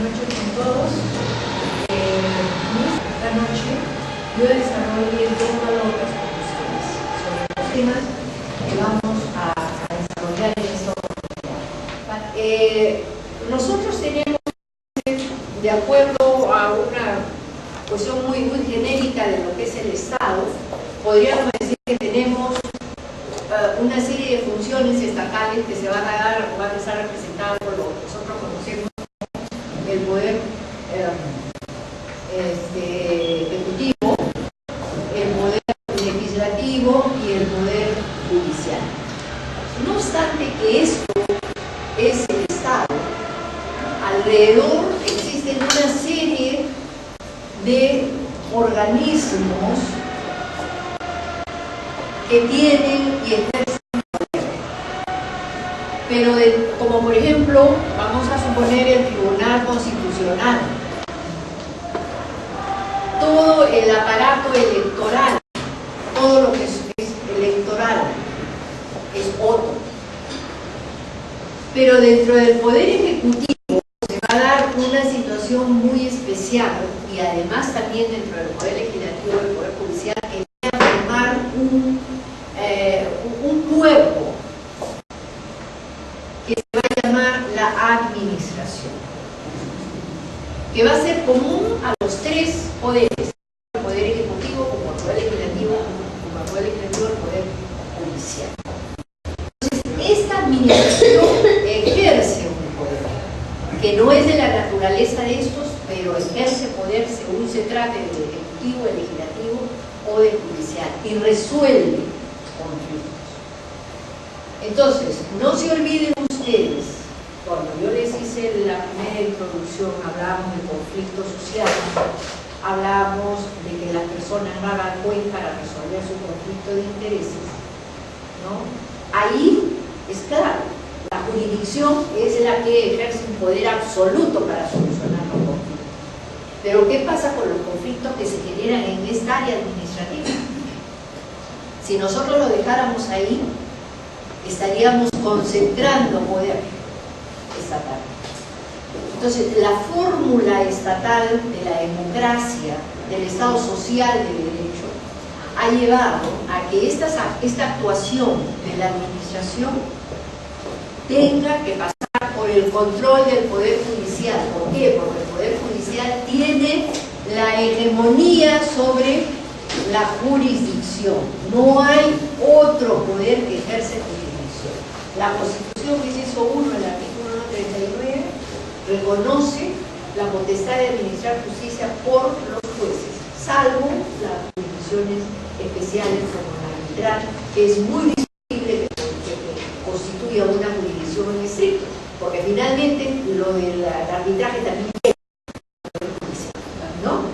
noches con todos. Esta noche yo desarrollé dos palabras con ustedes sobre los temas que vamos a desarrollar en esta oportunidad. Nosotros tenemos, de acuerdo a una cuestión muy genérica de lo que es el Estado, podríamos decir que tenemos una serie de funciones estatales que se van a dar o van a estar representadas por lo que nosotros conocemos como el poder ejecutivo, el poder legislativo y el poder judicial. No obstante que esto es el Estado, alrededor existen una serie de organismos que tienen y ejercen poder. Pero como por ejemplo, vamos a suponer el Tribunal Constitucional, todo el aparato electoral, todo lo que es electoral es otro. Pero dentro del Poder Ejecutivo se va a dar una situación muy especial, y además también dentro del Poder Legislativo y del Poder Judicial, que va a formar un cuerpo que se va a llamar la administración, que va a ser común a los tres poderes, el Poder Ejecutivo, como el Poder Legislativo, como el Poder Legislativo, el Poder Judicial. Entonces, esta administración ejerce un poder, que no es de la naturaleza de estos, pero ejerce poder según se trate del Ejecutivo, del Legislativo o del Judicial, y resuelve conflictos. Entonces, no se olviden ustedes, cuando yo les hice la primera introducción, hablamos de conflictos sociales, hablamos de que las personas no hagan cuenta para resolver su conflicto de intereses, ¿no? Ahí es claro, la jurisdicción es la que ejerce un poder absoluto para solucionar los conflictos. Pero ¿qué pasa con los conflictos que se generan en esta área administrativa? Si nosotros lo dejáramos ahí, estaríamos concentrando poder estatal. Entonces, la fórmula estatal de la democracia, del Estado social de derecho, ha llevado a que esta actuación de la administración tenga que pasar por el control del Poder Judicial. ¿Por qué? Porque el Poder Judicial tiene la hegemonía sobre la jurisdicción. No hay otro poder que ejerce jurisdicción. La Constitución, inciso 1, el artículo 39, reconoce la potestad de administrar justicia por los jueces, salvo las jurisdicciones especiales como la arbitral, que es muy visible que constituya una jurisdicción en estricto, porque finalmente lo del arbitraje también es judicial, ¿no?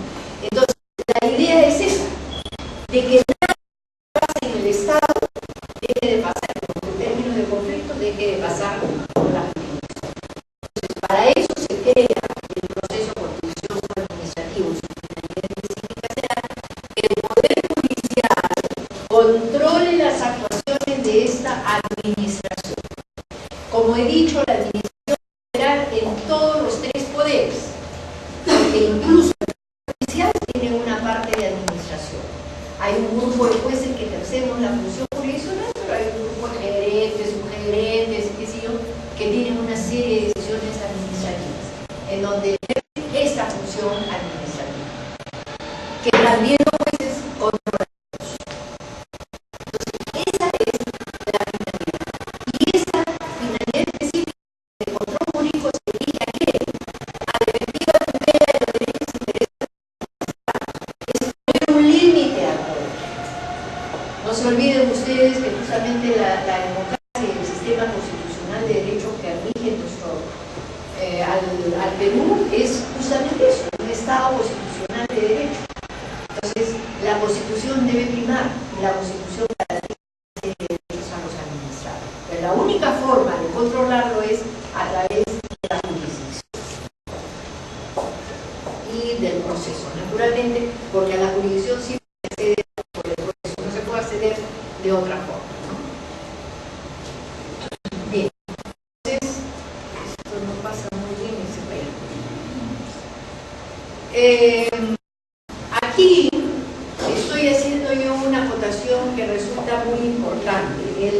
Entonces, la idea es esa, de que nada que pasa en el Estado deje de pasar, en términos de conflicto, deje de pasar por la jurisdicción. Entonces, para eso se crea el proceso contencioso administrativo. Su finalidad específica será que el Poder Judicial controle las actuaciones de esta administración. Como he dicho, la administración será en todos los tres poderes, porque incluso el Poder Judicial tiene una parte de administración. Hay un grupo de jueces que ejercemos la función jurisdiccional, pero hay un grupo de gerentes, subgerentes, qué sé yo, que tienen una serie de decisiones administrativas, en donde ejercen esta función administrativa, que también los jueces controlan. Entonces, esa es la finalidad. Y esa finalidad específica de control jurídico se dirige a qué? A la efectiva tutela de los derechos e intereses es poner un límite al poder. No se olviden ustedes que justamente la democracia y el sistema constitucional de derecho que rige al Perú es justamente eso, un Estado constitucional de derecho. Entonces, la Constitución debe primar, y la Constitución garantiza una serie de derechos a los administrados. Pero la única forma de controlarlo es a través de la jurisdicción y del proceso, naturalmente, porque a la jurisdicción sí se accede por el proceso, no se puede acceder de otra forma, ¿no? Bien, entonces, esto no pasa muy bien ese país. Aquí estoy haciendo yo una acotación que resulta muy importante.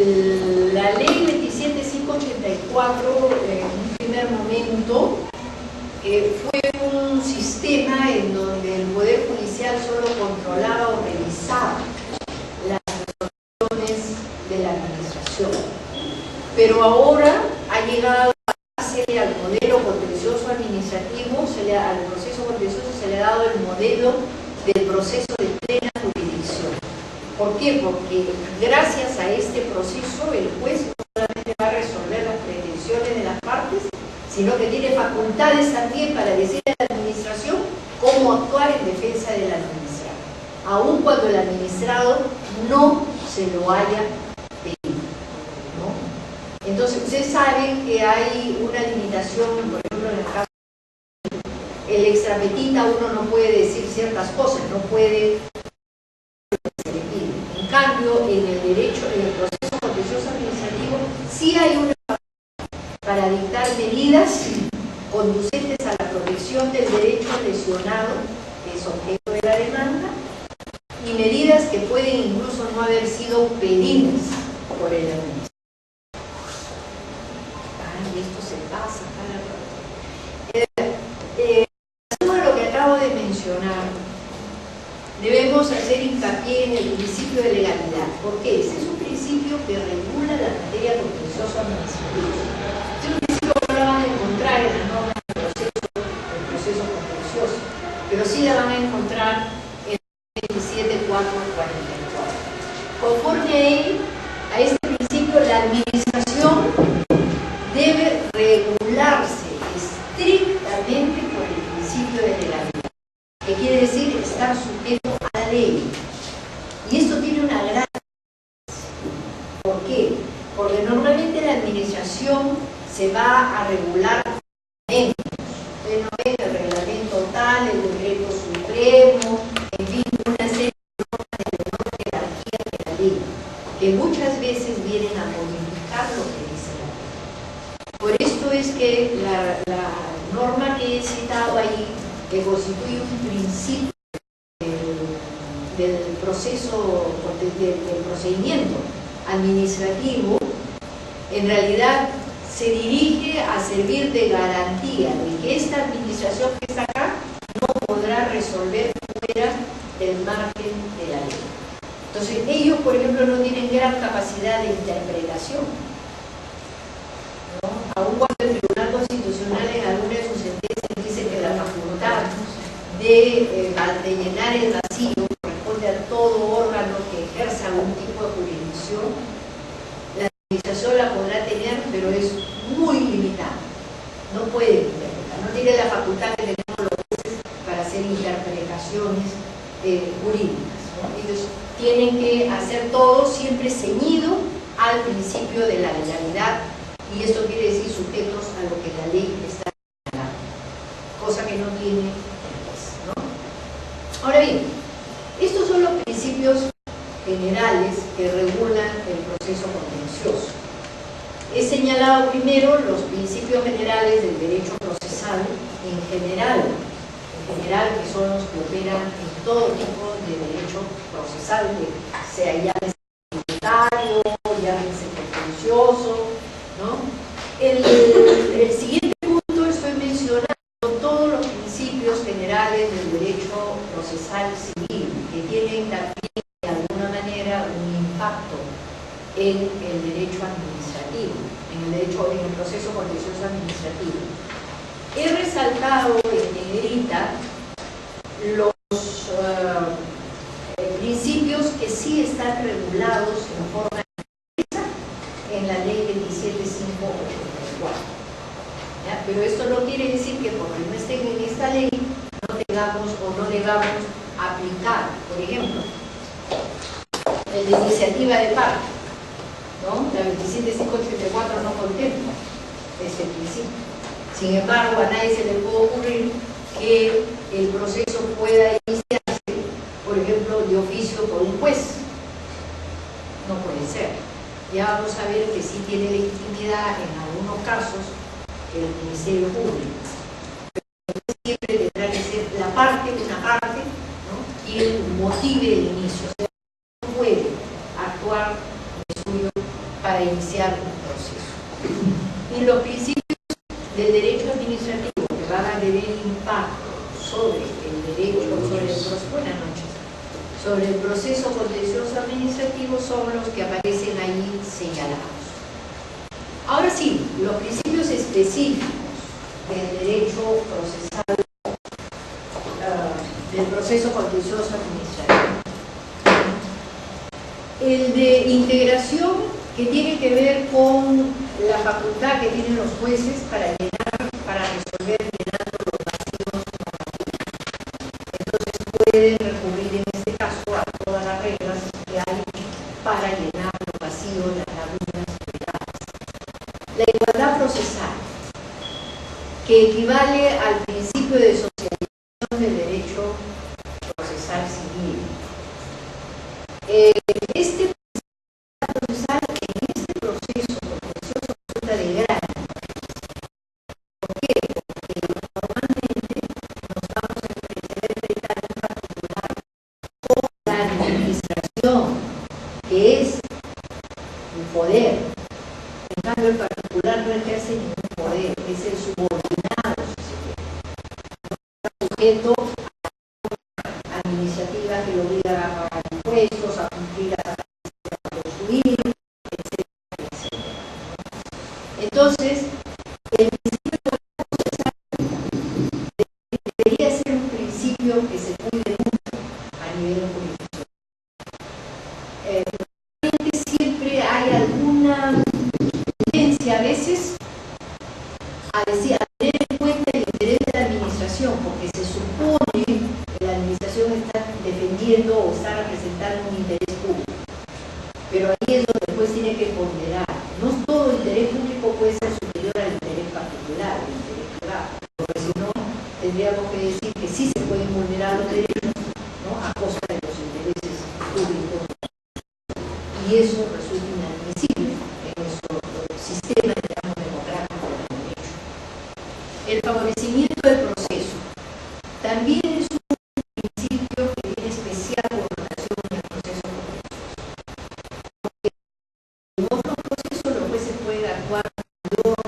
La ley 27584, en un primer momento, fue un sistema en donde el Poder Judicial solo controlaba o revisaba las resoluciones de la administración. Pero ahora ha llegado al modelo contencioso administrativo, al proceso contencioso se le ha dado el modelo del proceso de plena jurisdicción. ¿Por qué? Porque gracias a este proceso el juez no solamente va a resolver las pretensiones de las partes, sino que tiene facultades también para decirle a la administración cómo actuar en defensa del administrado, aun cuando el administrado no se lo haya pedido. Entonces, ustedes saben que hay una limitación, por ejemplo, en el caso del extrapetita, uno no puede decir ciertas cosas, no puede se le pide. En cambio, en el derecho, en el proceso contencioso administrativo, sí hay una para dictar medidas conducentes a la protección del derecho lesionado, que es objeto de la demanda, y medidas que pueden incluso no haber sido pedidas por el administrador. Esto se pasa a lo que acabo de mencionar, debemos hacer hincapié en el principio de legalidad. ¿Por qué? Este es un principio que regula la materia contencioso administrativa. Este es un principio que no la van a encontrar en las normas del proceso contencioso, pero sí la van a encontrar en el 27444. Conforme a este principio, la administración debe regularse estrictamente por el principio de legalidad, que quiere decir estar sujeto a la ley. Y esto tiene una gran diferencia. ¿Por qué? Porque normalmente la administración se va a regular menos. Ustedes no ven el reglamento tal, el decreto supremo, en fin, una serie de normas de menor jerarquía que la ley, que muchas veces vienen a modificar lo que dice la ley. Por esto es que la norma que he citado ahí, que constituye un principio del proceso, del procedimiento administrativo, en realidad se dirige a servir de garantía de que esta administración que está acá no podrá resolver fuera del margen de la ley. Entonces, ellos, por ejemplo, no tienen gran capacidad de interpretación, ¿no? Aun cuando el Tribunal Constitucional en alguna de sus sentencias dice que la facultad de llenar el vacío corresponde a todo órgano que ejerza algún tipo de jurisdicción, la administración la podrá tener, pero es muy limitada. No puede interpretar, no tiene la facultad que tenemos los jueces para hacer interpretaciones jurídicas, ¿no? Ellos tienen que hacer todo siempre ceñido al principio de la legalidad, y esto quiere decir sujetos a lo que la ley está señalando, cosa que no tiene el juez, ¿no? Ahora bien, estos son los principios generales que regulan el proceso contencioso. He señalado primero los principios generales del derecho procesal en general, que son los que operan en todo tipo de derecho procesal, sea llámese tributario, llámese contencioso, ¿no? El siguiente punto, estoy mencionando todos los principios generales del derecho procesal civil, que tienen también de alguna manera un impacto en el derecho administrativo, en el proceso contencioso administrativo. He resaltado en negrita los principios que sí están regulados en forma expresa en la ley 27584. ¿Ya? Pero esto no quiere decir que porque no estén en esta ley no tengamos o no debamos aplicar, por ejemplo, el de iniciativa de parte, ¿no? La 27584 no contempla este principio. Sin embargo, a nadie se le puede ocurrir que el proceso pueda iniciarse, por ejemplo, de oficio por un juez. No puede ser. Ya vamos a ver que sí tiene legitimidad en algunos casos el Ministerio Público. Pero siempre tendrá que ser la parte motive el inicio. O sea, no puede actuar de suyo para iniciar un proceso. Y los principios del derecho administrativo que van a tener impacto sobre el derecho, sobre el proceso contencioso administrativo son los que aparecen ahí señalados. Ahora sí, los principios específicos del derecho procesal, del proceso contencioso administrativo. El de integración, que tiene que ver con la facultad que tienen los jueces para resolver llenando los vacíos normativos. Entonces pueden recurrir en este caso a todas las reglas que hay para llenar los vacíos, las lagunas creadas. La igualdad procesal, que equivale al principio de socialización del derecho procesal civil. Este procesal en este proceso contencioso resulta de gran importancia. ¿Por qué? Porque normalmente nos vamos a enfrentar en particular con la administración, que es un poder. En cambio, el particular no ejerce ningún poder, es el subordinado, si se quiere. No está sujeto a iniciativas que lo obligan a pagar impuestos, a cumplir las a construir, etcétera, etcétera. Entonces, el principio procesal debería ser un principio que se cuide mucho a nivel jurisdiccional. Siempre hay alguna tendencia a veces a tener en cuenta el interés de la administración, porque se supone que la administración está defendiendo o está representando un interés público. Pero ahí es donde después tiene que ponderar. No todo el interés público puede ser superior al interés particular, al interés privado, porque si no, tendríamos que decir que sí se pueden vulnerar los derechos, ¿no?, a costa de los intereses públicos. Y eso resulta inadmisible en nuestro sistema, digamos, democrático del derecho. El favorecimiento del proceso también es un principio que tiene especial connotación en el proceso contencioso. Porque en otros procesos los jueces pueden actuar con menor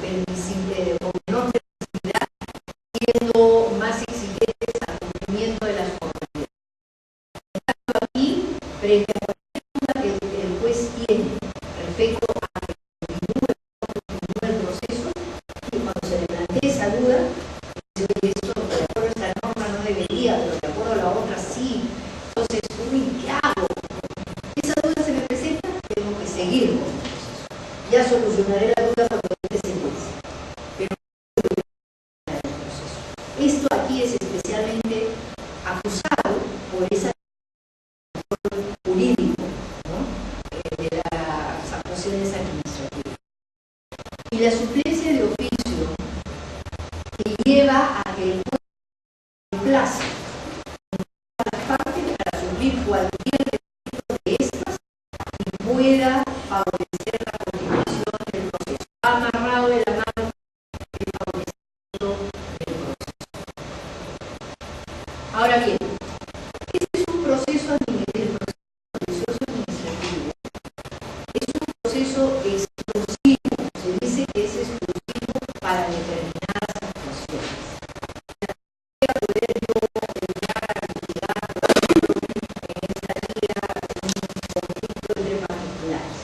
permisible, con menor permisibilidad, siendo más exigentes al cumplimiento de las formalidades. En cambio, aquí, frente a que el juez tiene respecto a que continúe el proceso, y cuando se le plantea esa duda, dice, oye, esto de acuerdo a esta norma no debería, pero de acuerdo a la otra sí. Entonces, uy, ¿qué hago? Esa duda se me presenta, tengo que seguir con el proceso. Ya solucionaré la duda cuando esté sentencia, pero no voy a el proceso. Esto aquí es especialmente acusado por esa jurídico, ¿no?, de las actuaciones administrativas. Y la suplencia de oficio que lleva a que el juez reemplace a las partes para suplir cualquier defecto de estas y pueda favorecer la continuación del proceso. Va amarrado de la mano el favorecimiento del proceso. Ahora bien, este es un proceso contencioso administrativo. Es un proceso exclusivo, se dice que es exclusivo para determinadas actuaciones. Voy a poder yo llegar a litigar, por ejemplo, en esta liga un conflicto entre particulares.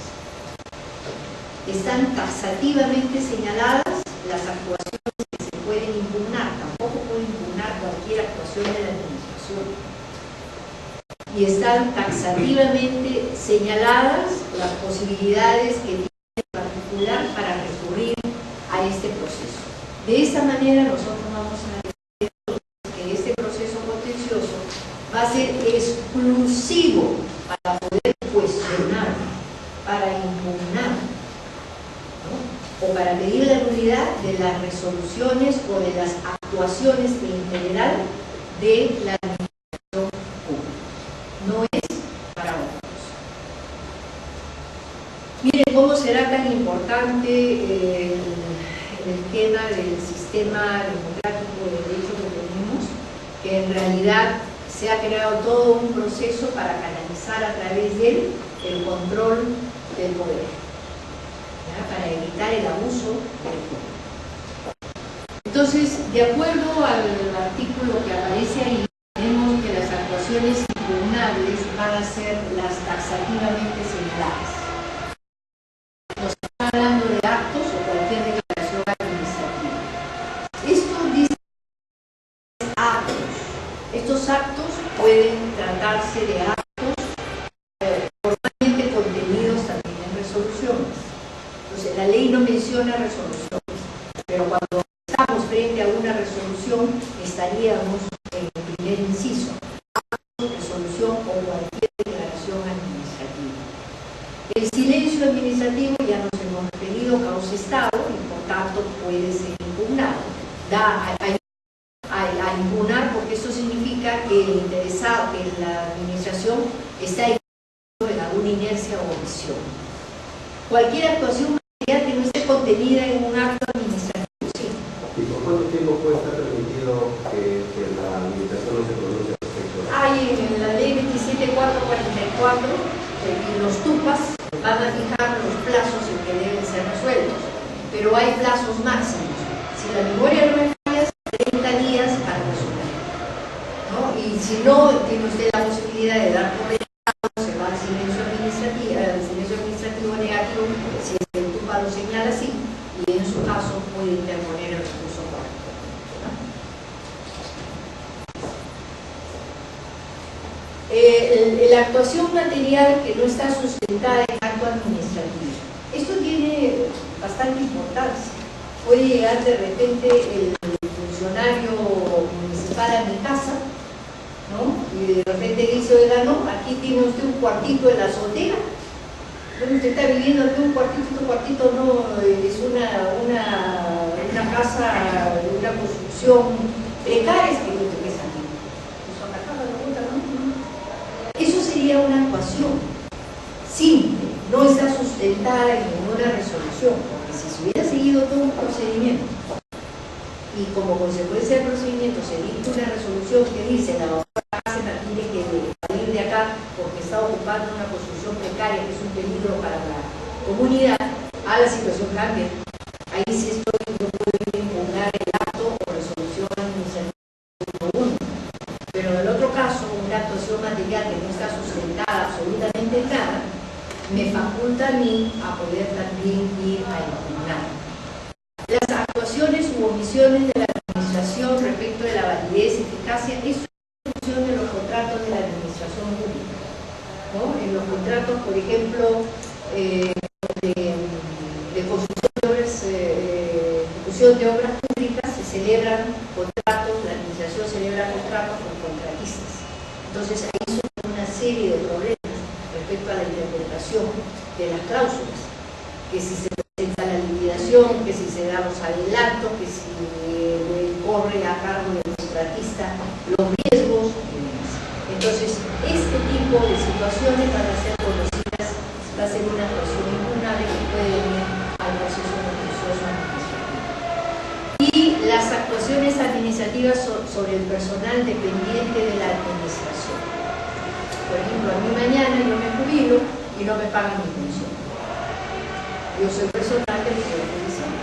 Están taxativamente señaladas las actuaciones que se pueden impugnar. Tampoco puede impugnar cualquier actuación de la administración. Y están taxativamente señaladas las posibilidades que tiene el particular para recurrir a este proceso. De esta manera nosotros vamos a decir que este proceso contencioso va a ser exclusivo para poder cuestionar, para impugnar, ¿no?, o para pedir la nulidad de las resoluciones o de las actuaciones en general de la administración pública. No es para otros. Miren cómo será tan importante el tema del sistema democrático de derecho que tenemos, que en realidad se ha creado todo un proceso para canalizar a través de él el control del poder, ¿ya? Para evitar el abuso del poder. Entonces, de acuerdo al artículo que aparece ahí, tenemos que las actuaciones impugnables van a ser las taxativamente señaladas. Nos está hablando de actos o cualquier declaración administrativa. Esto dice actos. Estos actos pueden tratarse de actos formalmente contenidos también en resoluciones. Entonces, la ley no menciona resoluciones, pero cuando estamos frente a una resolución, estaríamos en el primer inciso, resolución o cualquier declaración administrativa. El silencio administrativo, ya nos hemos referido, causa estado y por tanto puede ser impugnado. A impugnar, porque eso significa que el interesado, que la administración está en alguna inercia o omisión. Cualquier actuación material que no esté contenida en un acto administrativo, sí. ¿Y por cuánto tiempo puede estar permitido que la administración no se pronuncie respecto a eso? Hay en la ley 27444 y los TUPAS van a fijar los plazos en que deben ser resueltos, pero hay plazos máximos. Si la memoria no me falla, 30 días para resolver, ¿no? Y si no, tiene usted la posibilidad de dar por denegado, se va al silencio administrativo negativo, si el TUPA lo señala así, y en su caso puede interponer el recurso correcto, ¿no? La actuación material que no está sustentada en acto administrativo. Esto tiene bastante importancia. Puede llegar de repente el funcionario municipal a mi casa, ¿no? Y de repente dice, oiga, no, aquí tiene usted un cuartito en la azotea. Bueno, usted está viviendo aquí un cuartito, este cuartito no es una casa, una construcción precaria, es que no te pesa aquí. Eso sería una actuación simple, no está sustentada en ninguna resolución, porque si se hubiera seguido todo un procedimiento y como consecuencia del procedimiento se dicta una resolución que dice la doctora Cáceres tiene que salir de acá porque está ocupando una construcción precaria que es un peligro para la comunidad, la situación cambia. Ahí sí yo puedo impugnar el acto o resolución administrativa 1. Pero en el otro caso, una actuación material que no está sustentada absolutamente en nada, me faculta a mí a poder también ir a impugnar. Las actuaciones u omisiones de la administración respecto de la validez y eficacia es una función de los contratos de la administración pública, ¿no? En los contratos, por ejemplo, de construcción de obras, ejecución de obras públicas, se celebran contratos, la administración celebra contratos con contratistas. Entonces ahí son una serie de problemas respecto a la interpretación de las cláusulas, que si se presenta la liquidación, que si se da los adelantos, que si corre a cargo del contratista los riesgos y demás. Entonces, este tipo de situaciones van a ser conocidas, va a ser una actuación impugnable que puede venir al proceso contencioso administrativo. Y las actuaciones administrativas sobre el personal dependiente de la administración. Por ejemplo, a mí mañana yo me jubilo y no me pagan mi pensión. Yo soy personal del Poder Judicial.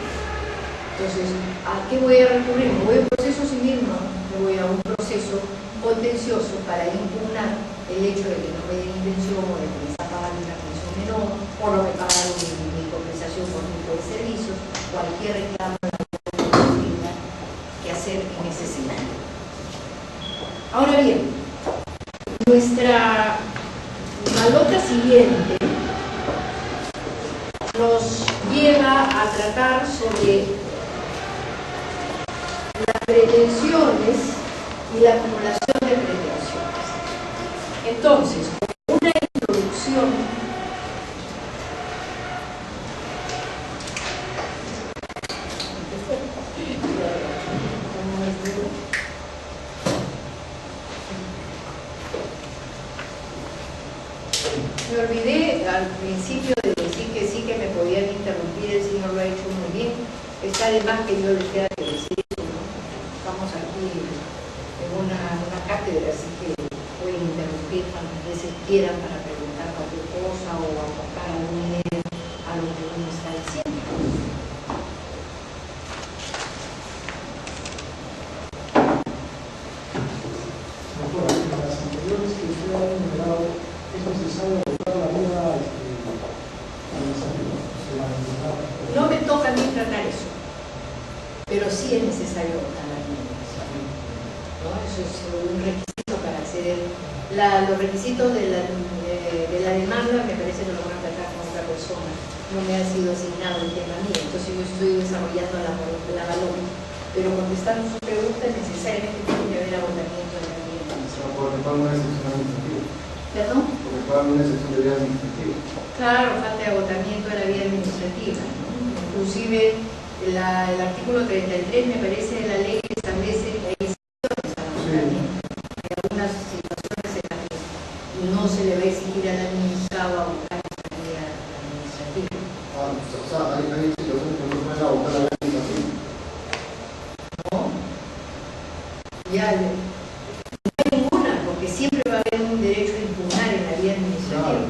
Entonces, ¿a qué voy a recurrir? ¿Me voy a un proceso civil? No, me voy a un proceso contencioso para impugnar el hecho de que no me den pensión o de que me está pagando una pensión menor o no me pagaron mi compensación por tipo de servicios, cualquier reclamo que hacer en ese sentido. Ahora bien, nuestra malota siguiente nos lleva a tratar sobre las pretensiones y la acumulación de pretensiones. Entonces, como una introducción, me olvidé al principio de decir que sí que me podían interrumpir, el señor lo ha hecho muy bien. Está de más que yo les tenga que decir eso, ¿no? Estamos aquí en una cátedra, así que quieran para preguntar cualquier cosa o aportar alguna idea a lo que uno está diciendo. Doctora, en las anteriores que usted ha enumerado, ¿es necesario votar la vía administrativa? No me toca a mí tratar eso, pero sí es necesario votar la vía administrativa, ¿no? Eso es un requisito para acceder. Los requisitos de la demanda me parece que lo van a tratar con otra persona. No me ha sido asignado el tema mío, entonces yo estoy desarrollando la valor. Pero contestando su pregunta, necesariamente tiene que haber agotamiento de la vía administrativa. Porque paga una excepción administrativa. ¿Perdón? Porque paga una excepción de vía administrativa. Claro, falta de agotamiento de la vía administrativa, ¿no? Inclusive el artículo 33 me parece de la ley que establece que hay excepciones al agotamiento. Hay algunas situaciones en las que no se le va a exigir al administrado agotar esa vía administrativa. O sea, hay situaciones que no pueden abocar la vía administrativa. ¿No? Ya, no hay ninguna, porque siempre va a haber un derecho a impugnar en la vía administrativa.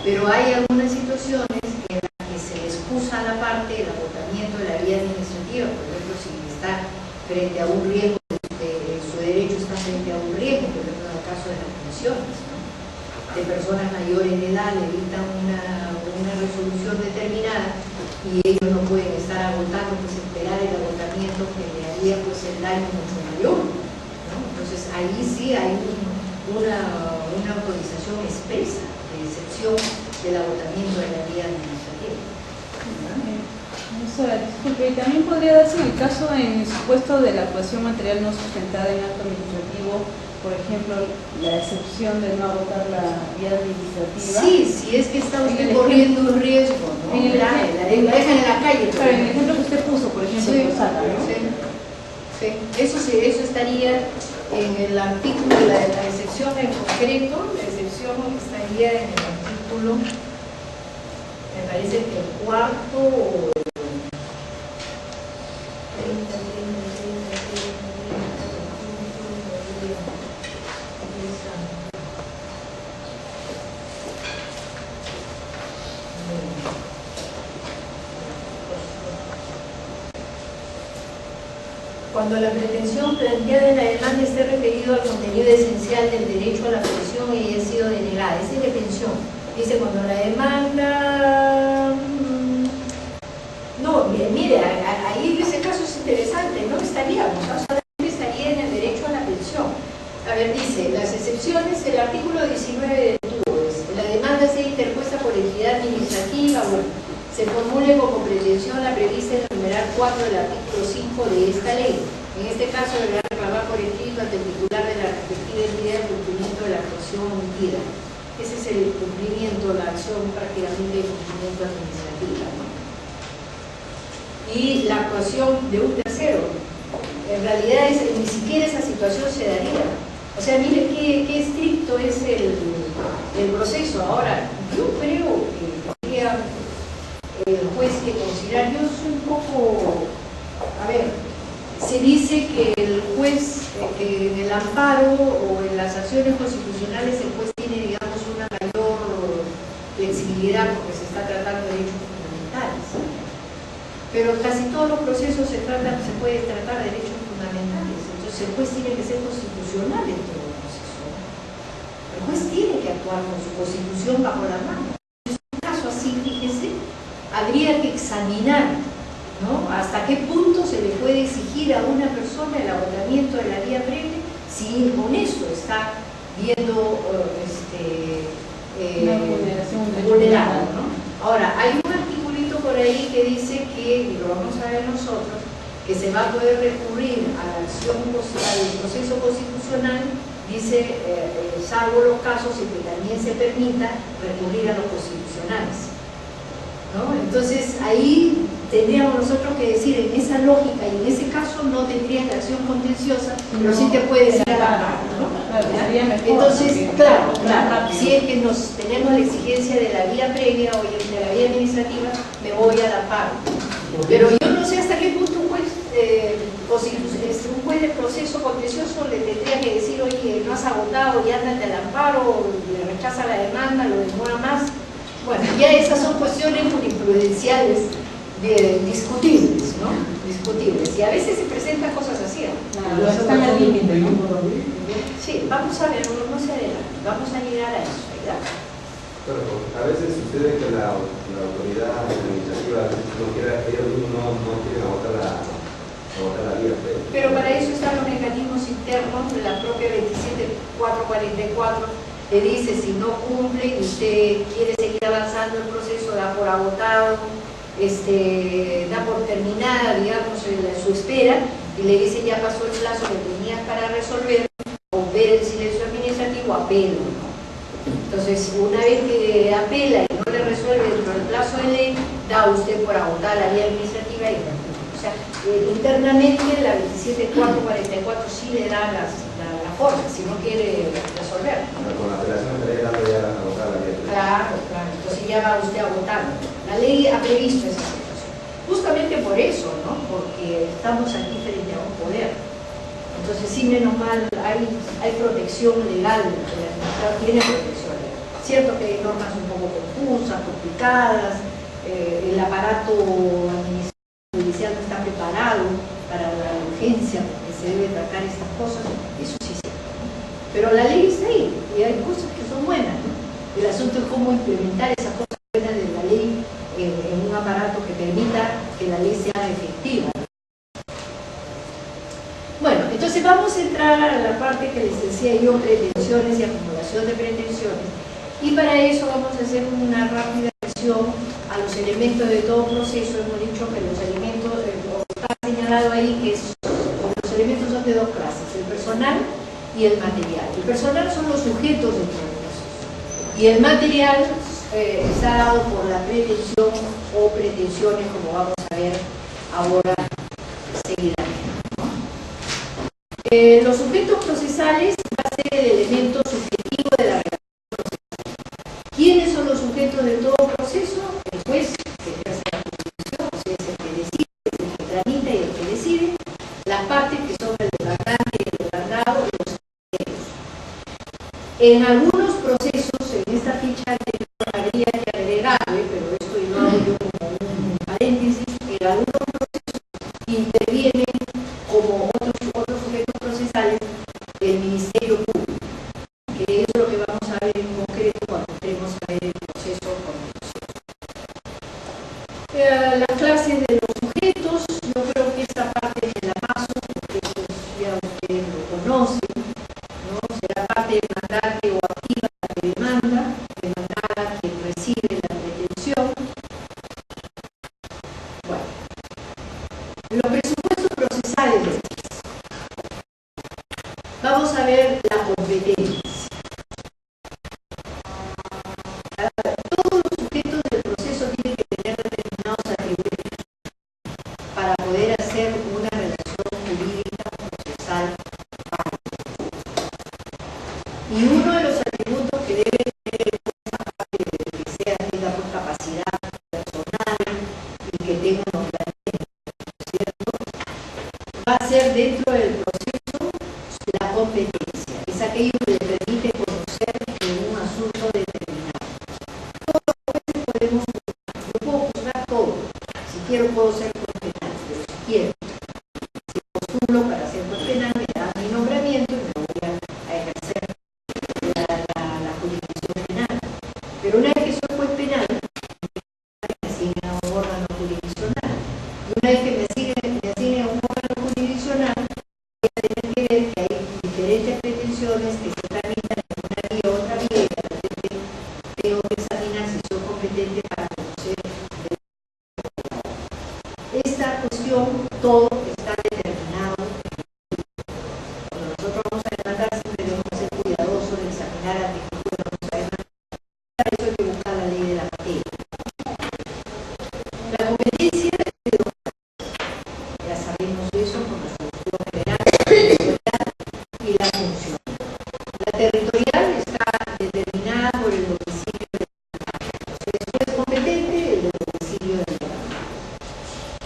Pero hay algunas situaciones en las que se le excusa a la parte el agotamiento de la vía administrativa. Por ejemplo, si está frente a un riesgo, su derecho está frente a un riesgo, por ejemplo, en el caso de las pensiones, ¿no? De personas mayores de edad le dictan una resolución determinada y ellos no pueden estar agotando, pues esperar el agotamiento que le haría pues el daño mucho mayor, ¿no? Entonces ahí sí hay una autorización expresa de excepción del agotamiento de la vía administrativa. Disculpe, y también podría darse en el caso, en el supuesto de la actuación material no sustentada en acto administrativo, por ejemplo, la excepción de no agotar la vía administrativa. Sí, si es que está usted corriendo un riesgo, ¿no? La dejan en la calle. Claro, en el ejemplo que usted puso, por ejemplo, Sí, Posada, ¿no? sí. Eso estaría en el artículo, la excepción en concreto, la excepción estaría en el artículo, me parece que el cuarto o el 30. Cuando la pretensión planteada en la demanda esté referido al contenido esencial del derecho a la pensión y haya sido denegada. Esa es la pensión. Dice, cuando la demanda... No, mire, ahí en ese caso es interesante, no estaríamos, solamente estaría en el derecho a la pensión. A ver, dice, las excepciones, el artículo 19 del TUO, la demanda sea interpuesta por entidad administrativa, bueno, se formule como pretensión la prevista en el numeral 4 del artículo 5 de esta ley. En este caso deberá reclamar por escrito ante el titular de la respectiva entidad el cumplimiento de la actuación omitida. Ese es el cumplimiento, la acción prácticamente de cumplimiento administrativa, ¿no? Y la actuación de un tercero, en realidad ni siquiera esa situación se daría. O sea, mire qué estricto es el proceso. Ahora, yo creo que tendría el juez que considerar, yo soy un poco, a ver, se dice que el juez, que en el amparo o en las acciones constitucionales el juez tiene, digamos, una mayor flexibilidad porque se está tratando de derechos fundamentales. Pero casi todos los procesos se puede tratar de derechos fundamentales, entonces el juez tiene que ser constitucional en todo el proceso. El juez tiene que actuar con su constitución bajo la mano. En un caso así, fíjese, habría que examinar, ¿no?, hasta qué punto se le puede exigir a una persona el agotamiento de la vía previa si con eso está viendo vulnerado, ¿no? Ahora, hay un articulito por ahí que dice que, y lo vamos a ver nosotros, que se va a poder recurrir a la acción, al proceso constitucional, dice, salvo los casos en que también se permita recurrir a los constitucionales, ¿no? Entonces ahí tendríamos nosotros que decir, en esa lógica y en ese caso no tendría que acción contenciosa, pero sí te puedes ir a la par, ¿no? Entonces, claro, si es que tenemos la exigencia de la vía previa o de la vía administrativa, me voy a la par. Pero yo no sé hasta qué punto un juez un juez de proceso contencioso le tendría que decir, oye, no has agotado y ándate al amparo, le rechaza la demanda, lo demora más. Bueno, ya esas son cuestiones jurisprudenciales discutibles, ¿no? Discutibles. Y a veces se presentan cosas así, ¿no? Están al límite, ¿no? Sí, vamos a ver, no se adelante, vamos a llegar a eso, ¿verdad? Pero a veces sucede que la autoridad administrativa no quiere, ellos mismos no quieren agotar la vía. Pero para eso están los mecanismos internos de la propia 27444, que dice si no cumple y usted quiere seguir avanzando el proceso, da por agotado, da por terminada, digamos, su espera, y le dice ya pasó el plazo que tenías para resolver, o ver el silencio administrativo, apelo, ¿no? Entonces, una vez que apela y no le resuelve dentro del plazo de ley, da usted por agotar la vía administrativa y o sea, internamente la 27444 sí le da la forma, si no quiere resolver. Con la apelación estaría dando ya agotar la vía. Claro, entonces ya va usted agotando. La ley ha previsto esa situación. Justamente por eso, ¿no? Porque estamos aquí frente a un poder. Entonces, sí, menos mal, hay protección legal, el administrador tiene protección legal. Cierto que hay normas un poco confusas, complicadas, el aparato administrativo judicial no está preparado para la urgencia porque se debe tratar estas cosas, eso sí es cierto, ¿no? Pero la ley está ahí y hay cosas que son buenas, ¿no? El asunto es cómo implementar esas cosas buenas de la ley en un aparato que permita que la ley sea efectiva. Bueno, entonces vamos a entrar a la parte que les decía yo, pretensiones y acumulación de pretensiones. Y para eso vamos a hacer una rápida mención a los elementos de todo proceso. Hemos dicho que los elementos, está señalado ahí que los elementos son de dos clases, el personal y el material. El personal son los sujetos del proceso y el material está dado por la pretensión o pretensiones, como vamos a ver ahora seguidamente. Los sujetos procesales va a ser el elemento subjetivo de la relación procesal. ¿Quiénes son los sujetos de todo proceso? El juez, que ejerce la jurisdicción, o sea, es el que decide, es el que tramita y el que decide. Las partes, que son el demandante y el demandado, y los terceros. En algunos procesos, en esta ficha habría que agregarle, pero esto yo lo hago yo como un paréntesis, en algunos procesos intervienen como otros sujetos procesales del Ministerio Público, que es lo que vamos a ver en concreto cuando entremos a ver el proceso contencioso. Las clases de los sujetos, yo creo que esta parte se la paso, porque esto ya ustedes lo conocen, ¿no? Será parte demandante o activa la que demanda, demandada quien recibe la pretensión. Bueno, los presupuestos procesales de vamos a ver la competencia. Todos los sujetos del proceso tienen que tener determinados atributos para poder hacer una relación jurídica procesal válida. Y uno de los atributos que debe tener aparte de que tenga por capacidad personal y que tenga unos planes, ¿cierto? Va a ser dentro del proceso la competencia, es aquello que le permite conocer en un asunto determinado. Todos los jueces podemos juzgar, yo puedo juzgar todo, si quiero puedo ser juez penal, pero si quiero, si postulo para ser juez penal, me dan mi nombramiento y me voy a ejercer la jurisdicción penal. Pero una vez que soy juez penal, me asignan a un órgano jurisdiccional, y una vez que me asignan a un órgano jurisdiccional, tener que ver que hay diferentes pretensiones que se tramitan en una vía u otra vía y de repente tengo que examinar si soy competente para conocer esta cuestión. Todo está determinado. Cuando nosotros vamos a demandar siempre debemos ser cuidadosos de examinar a qué vamos a demandar. Para eso hay que buscar la ley de la materia. La competencia es de dos clases. Ya sabemos eso con la solución general y la función. La territorial está determinada por el domicilio del demandante. Entonces, el juez competente, el del domicilio del demandante.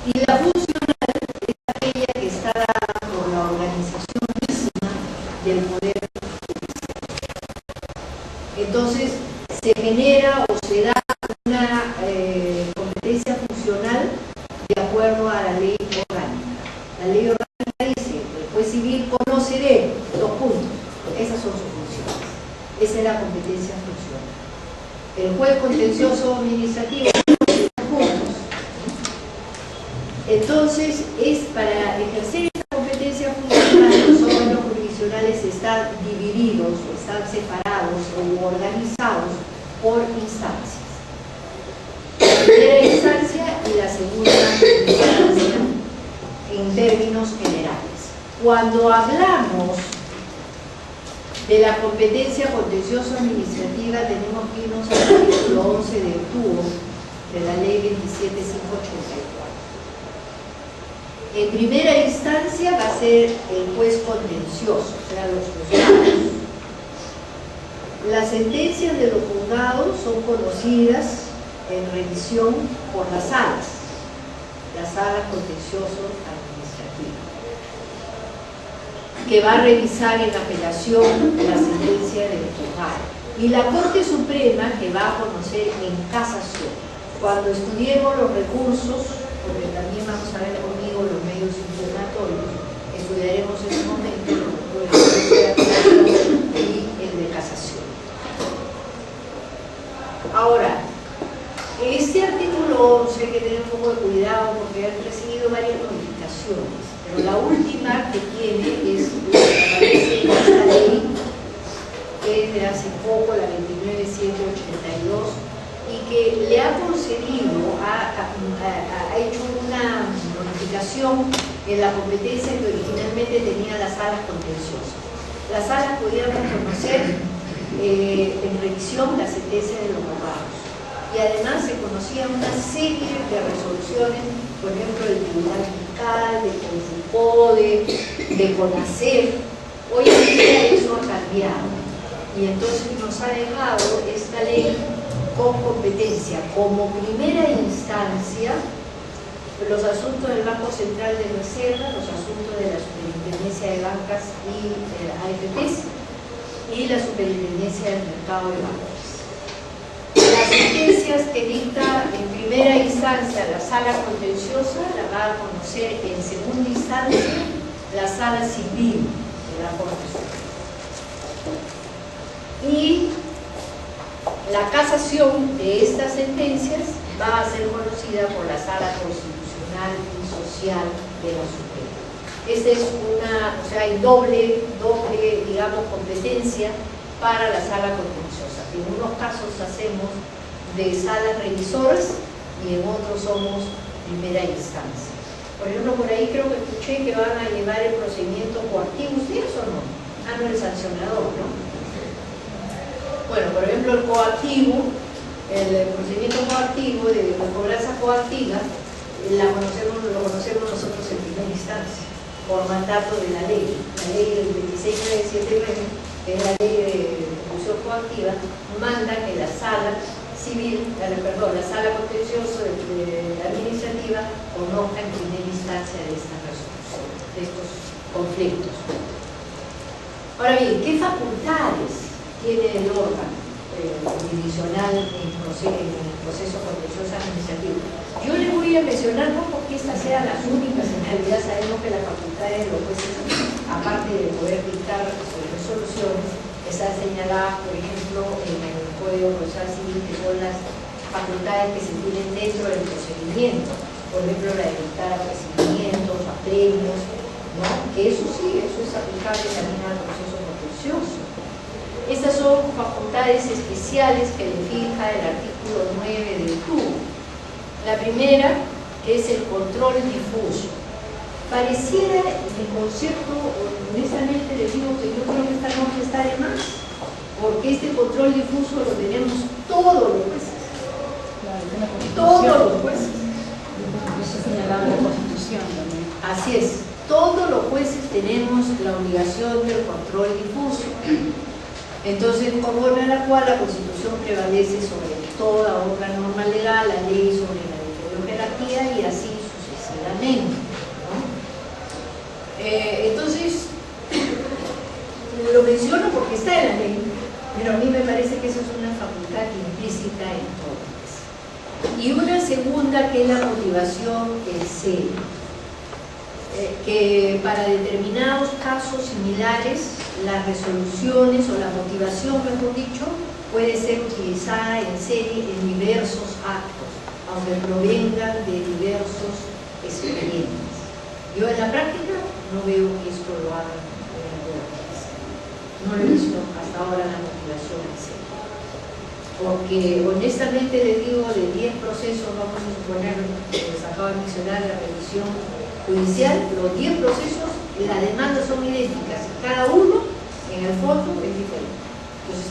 Y la funcional está acuerdo a la ley orgánica. La ley orgánica dice que el juez civil conoce de 2 puntos. Esas son sus funciones. Esa es la competencia funcional. El juez contencioso administrativo conoce 2 puntos. Entonces, es para ejercer esa competencia funcional, los órganos jurisdiccionales están divididos, o están separados o organizados por instancias. La primera instancia y la segunda instancia en términos generales. Cuando hablamos de la competencia contencioso administrativa, tenemos que irnos al artículo 11 del TUO de la ley 27584. En primera instancia va a ser el juez contencioso, o sea, los juzgados. Las sentencias de los juzgados son conocidas en revisión por las salas contencioso administrativas, que va a revisar en apelación la sentencia del juzgado. Y la Corte Suprema, que va a conocer en casación. Cuando estudiemos los recursos, porque también vamos a ver conmigo los medios impugnatorios, estudiaremos en un momento los recursos de apelación y el de casación. Ahora, este artículo 11 hay que tener un poco de cuidado porque han recibido varias modificaciones, pero la última que tiene es la que aparece en esta ley, que es de hace poco, la 29782, y que le ha concedido, ha hecho una modificación en la competencia que originalmente tenía las salas contenciosas. Las salas podían reconocer en revisión la sentencia de los juzgados. Y además se conocía una serie de resoluciones, por ejemplo, del Tribunal Fiscal, de Confupode, de CONACEF. Hoy en día eso ha cambiado. Y entonces nos ha dejado esta ley con competencia como primera instancia los asuntos del Banco Central de Reserva, los asuntos de la Superintendencia de Bancas y AFPs y la Superintendencia del Mercado de Valores. Las sentencias que dicta en primera instancia la sala contenciosa la va a conocer en segunda instancia la sala civil de la Corte Suprema. Y la casación de estas sentencias va a ser conocida por la Sala Constitucional y Social de la Suprema. Esta es una, o sea, hay doble, digamos, competencia para la Sala Contenciosa. En unos casos hacemos de salas revisoras y en otros somos primera instancia. Por ejemplo, por ahí creo que escuché que van a llevar el procedimiento coactivo. ¿Ustedes o no? Ah, no, el sancionador, ¿no? Bueno, por ejemplo, el coactivo, el procedimiento coactivo de la cobranza coactiva, lo conocemos nosotros en primera instancia, por mandato de la ley. La ley del 26979, que es la ley de ejecución coactiva, manda que la sala civil, la sala contenciosa administrativa conozca en primera instancia de estas resoluciones, de estos conflictos. Ahora bien, ¿qué facultades tiene el órgano jurisdiccional en el proceso contencioso administrativo? Yo les voy a mencionar, no porque estas sean las únicas, en realidad sabemos que las facultades de los jueces, aparte de poder dictar resoluciones, están señaladas, por ejemplo, en el Código Procesal Civil, que son las facultades que se tienen dentro del procedimiento, por ejemplo, la de dictar apercibimientos, apremios, ¿no? Que eso sí, eso es aplicable también al proceso contencioso. Estas son facultades especiales que le fija el artículo 9 del TUO. La primera, que es el control difuso. Pareciera el concepto, honestamente les digo que yo creo que esta norma está de más, porque este control difuso lo tenemos todos los jueces. Todos los jueces. Eso señalaba la Constitución también. Así es, todos los jueces tenemos la obligación del control difuso. Entonces, conforme a la cual la Constitución prevalece sobre toda otra norma legal, la ley sobre la jerarquía y así sucesivamente, ¿no? Entonces, lo menciono porque está en la ley, pero a mí me parece que eso es una facultad implícita en todas. Y una segunda que es la motivación en serie, que para determinados casos similares las resoluciones o la motivación, mejor dicho, puede ser utilizada en serie en diversos actos, aunque provengan de diversos expedientes. Yo en la práctica no veo que esto lo hagan en el gobierno. No lo he visto hasta ahora la motivación en serie. Porque honestamente les digo, de 10 procesos, vamos a suponer, que les acabo de mencionar la revisión judicial, los 10 procesos, las demandas son idénticas, cada uno en el fondo es diferente. Entonces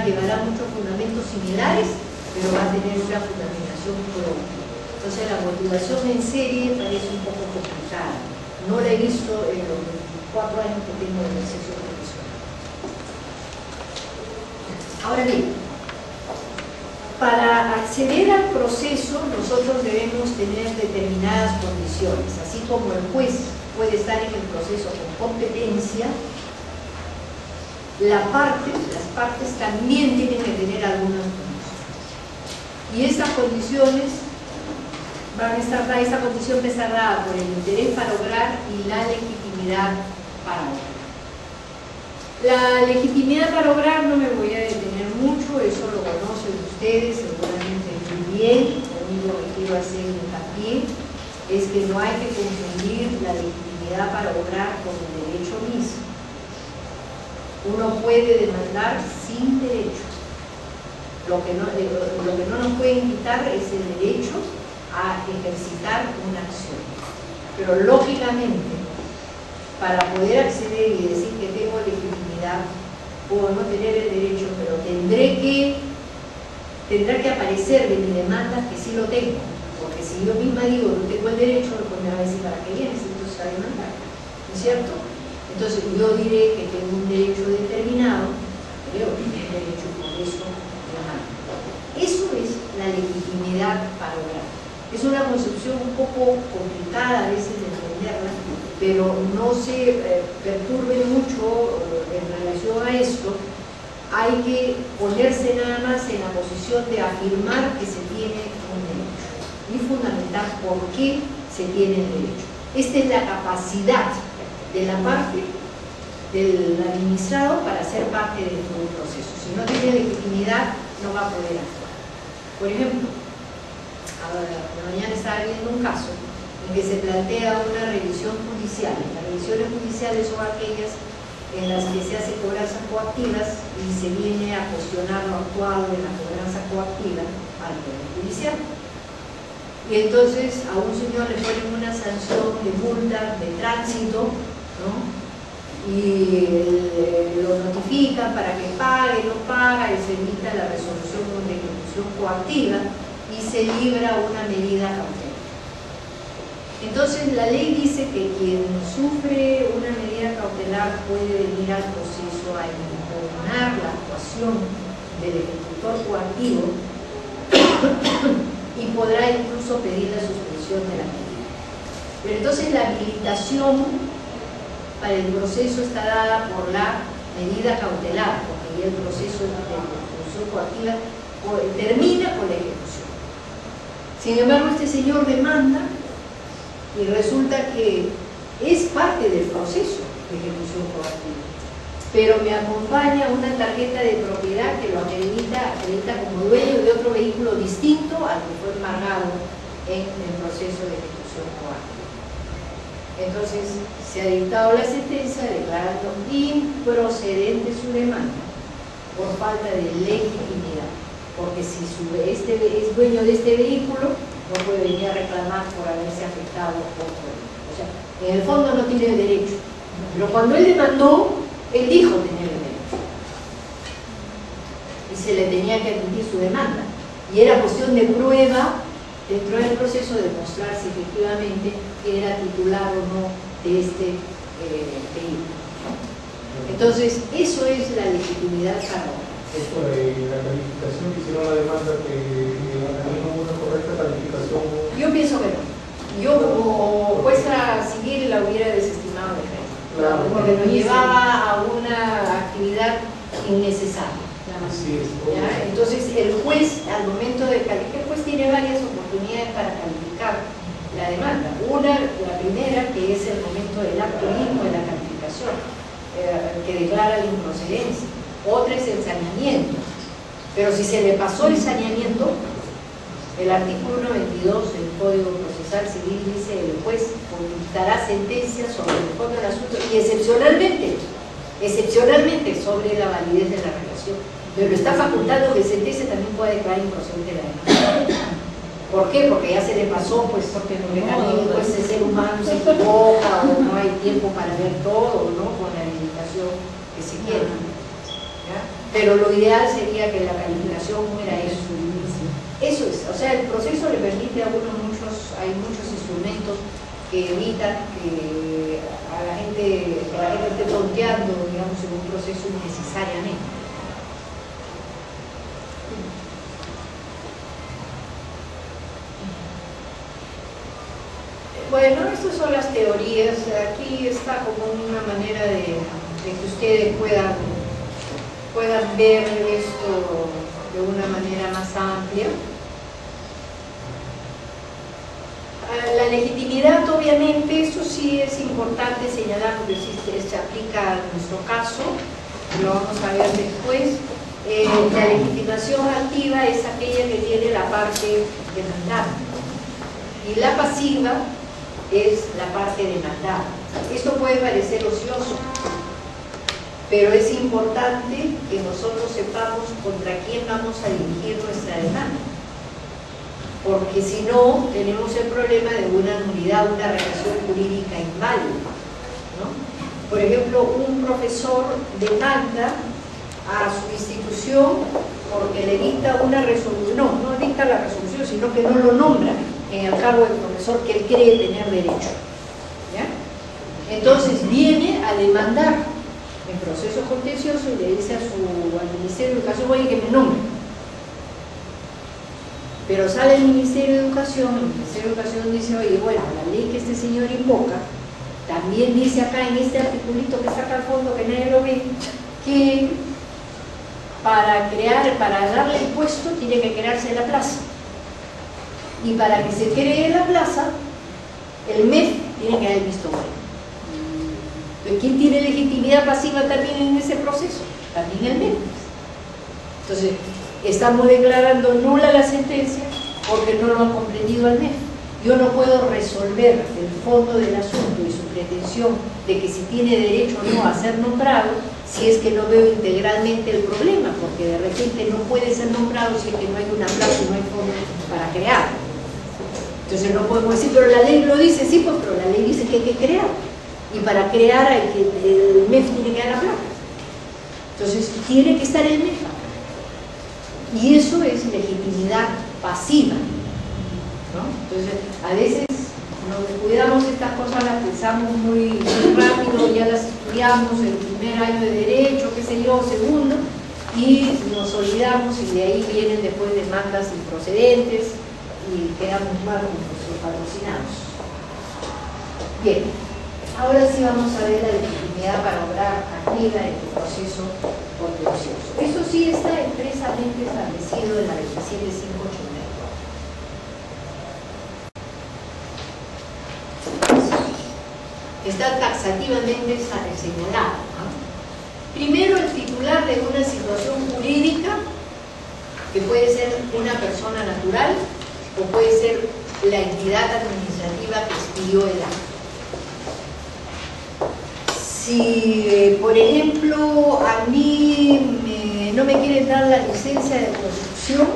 llevará muchos fundamentos similares, pero va a tener una fundamentación propia. Entonces la motivación en serie parece un poco complicada. No la he visto en los 24 años que tengo de ejercicio profesional. Ahora bien, para acceder al proceso nosotros debemos tener determinadas condiciones, así como el juez puede estar en el proceso con competencia, las partes también tienen que tener algunas condiciones. Y estas condiciones esta condición va a estar dada por el interés para obrar y la legitimidad para obrar. La legitimidad para obrar no me voy a detener mucho, eso lo conocen ustedes seguramente muy bien. Lo único que quiero hacer hincapié es que no hay que confundir la legitimidad para obrar con el derecho mismo. Uno puede demandar sin derecho. Lo que no nos pueden quitar es el derecho a ejercitar una acción. Pero lógicamente, para poder acceder y decir que tengo legitimidad, puedo no tener el derecho, pero tendrá que aparecer de mi demanda que sí lo tengo. Porque si yo misma digo no tengo el derecho, pues me va a decir para qué vienes, entonces a demandar. ¿No es cierto? Entonces yo diré que tengo un derecho determinado, creo que tengo derecho y por eso demando. Eso es la legitimidad para obrar. Es una concepción un poco complicada a veces de entenderla, pero no se perturbe mucho en relación a esto. Hay que ponerse nada más en la posición de afirmar que se tiene un derecho y fundamentar por qué se tiene el derecho. Esta es la capacidad de la parte del administrado para ser parte de todo el proceso. Si no tiene legitimidad, no va a poder actuar. Por ejemplo, mañana estaba viendo un caso en que se plantea una revisión judicial. Las revisiones judiciales son aquellas en las que se hace cobranzas coactivas y se viene a cuestionar lo actuado en la cobranza coactiva al Poder Judicial. Y entonces a un señor le ponen una sanción de multa de tránsito, ¿no? Y lo notifican para que pague, no paga, y se emita la resolución de ejecución coactiva y se libra una medida cautelar. Entonces la ley dice que quien sufre una medida cautelar puede venir al proceso a impugnar la actuación del ejecutor coactivo y podrá incluso pedir la suspensión de la medida. Pero entonces la habilitación para el proceso está dada por la medida cautelar, porque ya el proceso de ejecución coactiva termina con la ejecución. Sin embargo, este señor demanda y resulta que es parte del proceso de ejecución coactiva, pero me acompaña una tarjeta de propiedad que lo acredita como dueño de otro vehículo distinto al que fue embargado en el proceso de ejecución coactiva. Entonces se ha dictado la sentencia declarando improcedente su demanda por falta de legitimidad, porque si es dueño de este vehículo, no puede venir a reclamar por haberse afectado otro vehículo. O sea, en el fondo no tiene derecho, pero cuando él demandó, él dijo tener el derecho y se le tenía que admitir su demanda, y era cuestión de prueba dentro del proceso de demostrar si efectivamente era titular o no de este vehículo. Entonces, eso es la legitimidad para obrar. Esto de la calificación que hicieron la demanda, que no una correcta calificación. Yo pienso que no. Yo como jueza civil la hubiera desestimado de frente, claro, porque nos llevaba a una actividad innecesaria. Así es. ¿Ya? Entonces el juez, al momento de calificar, el juez tiene varias oportunidades oportunidades para calificar la demanda. Una, la primera, que es el momento del acto mismo de la calificación, que declara la improcedencia. Otra es el saneamiento. Pero si se le pasó el saneamiento, el artículo 92 del Código Procesal Civil dice: el juez dictará sentencia sobre el fondo del asunto y excepcionalmente sobre la validez de la relación. Pero está facultado que sentencia también puede declarar improcedente la demanda. ¿Por qué? Porque ya se le pasó, pues, porque también pues, el ser humano se equivoca o no hay tiempo para ver todo, ¿no? Con la dedicación que se quiera. ¿Ya? Pero lo ideal sería que la calificación fuera eso. Eso es, o sea, el proceso le permite a uno hay muchos instrumentos que evitan que la gente esté tonteando, digamos, en un proceso innecesariamente. Bueno, estas son las teorías. Aquí está como una manera de que ustedes puedan ver esto de una manera más amplia. La legitimidad, obviamente, eso sí es importante señalar porque sí se aplica a nuestro caso, lo vamos a ver después. La legitimación activa es aquella que tiene la parte demandante y la pasiva es la parte demandada. Esto puede parecer ocioso, pero es importante que nosotros sepamos contra quién vamos a dirigir nuestra demanda, porque si no, tenemos el problema de una nulidad, una relación jurídica inválida, ¿no? Por ejemplo, un profesor demanda a su institución porque le dicta una resolución, no dicta la resolución, sino que no lo nombra en el cargo del profesor que él cree tener derecho, ¿ya? Entonces viene a demandar en proceso contencioso y le dice al Ministerio de Educación: oye, que me nombre. Pero sale el Ministerio de Educación, el Ministerio de Educación dice: oye, bueno, la ley que este señor invoca también dice acá en este articulito que saca al fondo, que nadie lo ve, que para darle el puesto tiene que crearse la plaza, y para que se cree la plaza el MEF tiene que dar el visto bueno. Entonces, ¿quién tiene legitimidad pasiva también en ese proceso? También el MEF. Entonces, estamos declarando nula la sentencia porque no lo ha comprendido el MEF. Yo no puedo resolver el fondo del asunto y su pretensión de que si tiene derecho o no a ser nombrado si es que no veo integralmente el problema, porque de repente no puede ser nombrado si es que no hay una plaza y no hay fondo para crear. Entonces no podemos decir: pero la ley lo dice. Sí, pues, pero la ley dice que hay que crear, y para crear el MEF tiene que dar la placa. Entonces tiene que estar el MEF, y eso es legitimidad pasiva, ¿no? Entonces a veces nos descuidamos estas cosas, las pensamos muy rápido, ya las estudiamos el primer año de derecho, qué sé yo, segundo, y nos olvidamos, y de ahí vienen después demandas improcedentes y quedamos mal con nuestros patrocinados. Bien, ahora sí vamos a ver la legitimidad para obrar activa en el proceso contencioso. Eso sí está expresamente establecido en la 27584. Está taxativamente señalado, ¿no? Primero, el titular de una situación jurídica, que puede ser una persona natural o puede ser la entidad administrativa que expidió el acto. Si, por ejemplo, a mí no me quieren dar la licencia de construcción,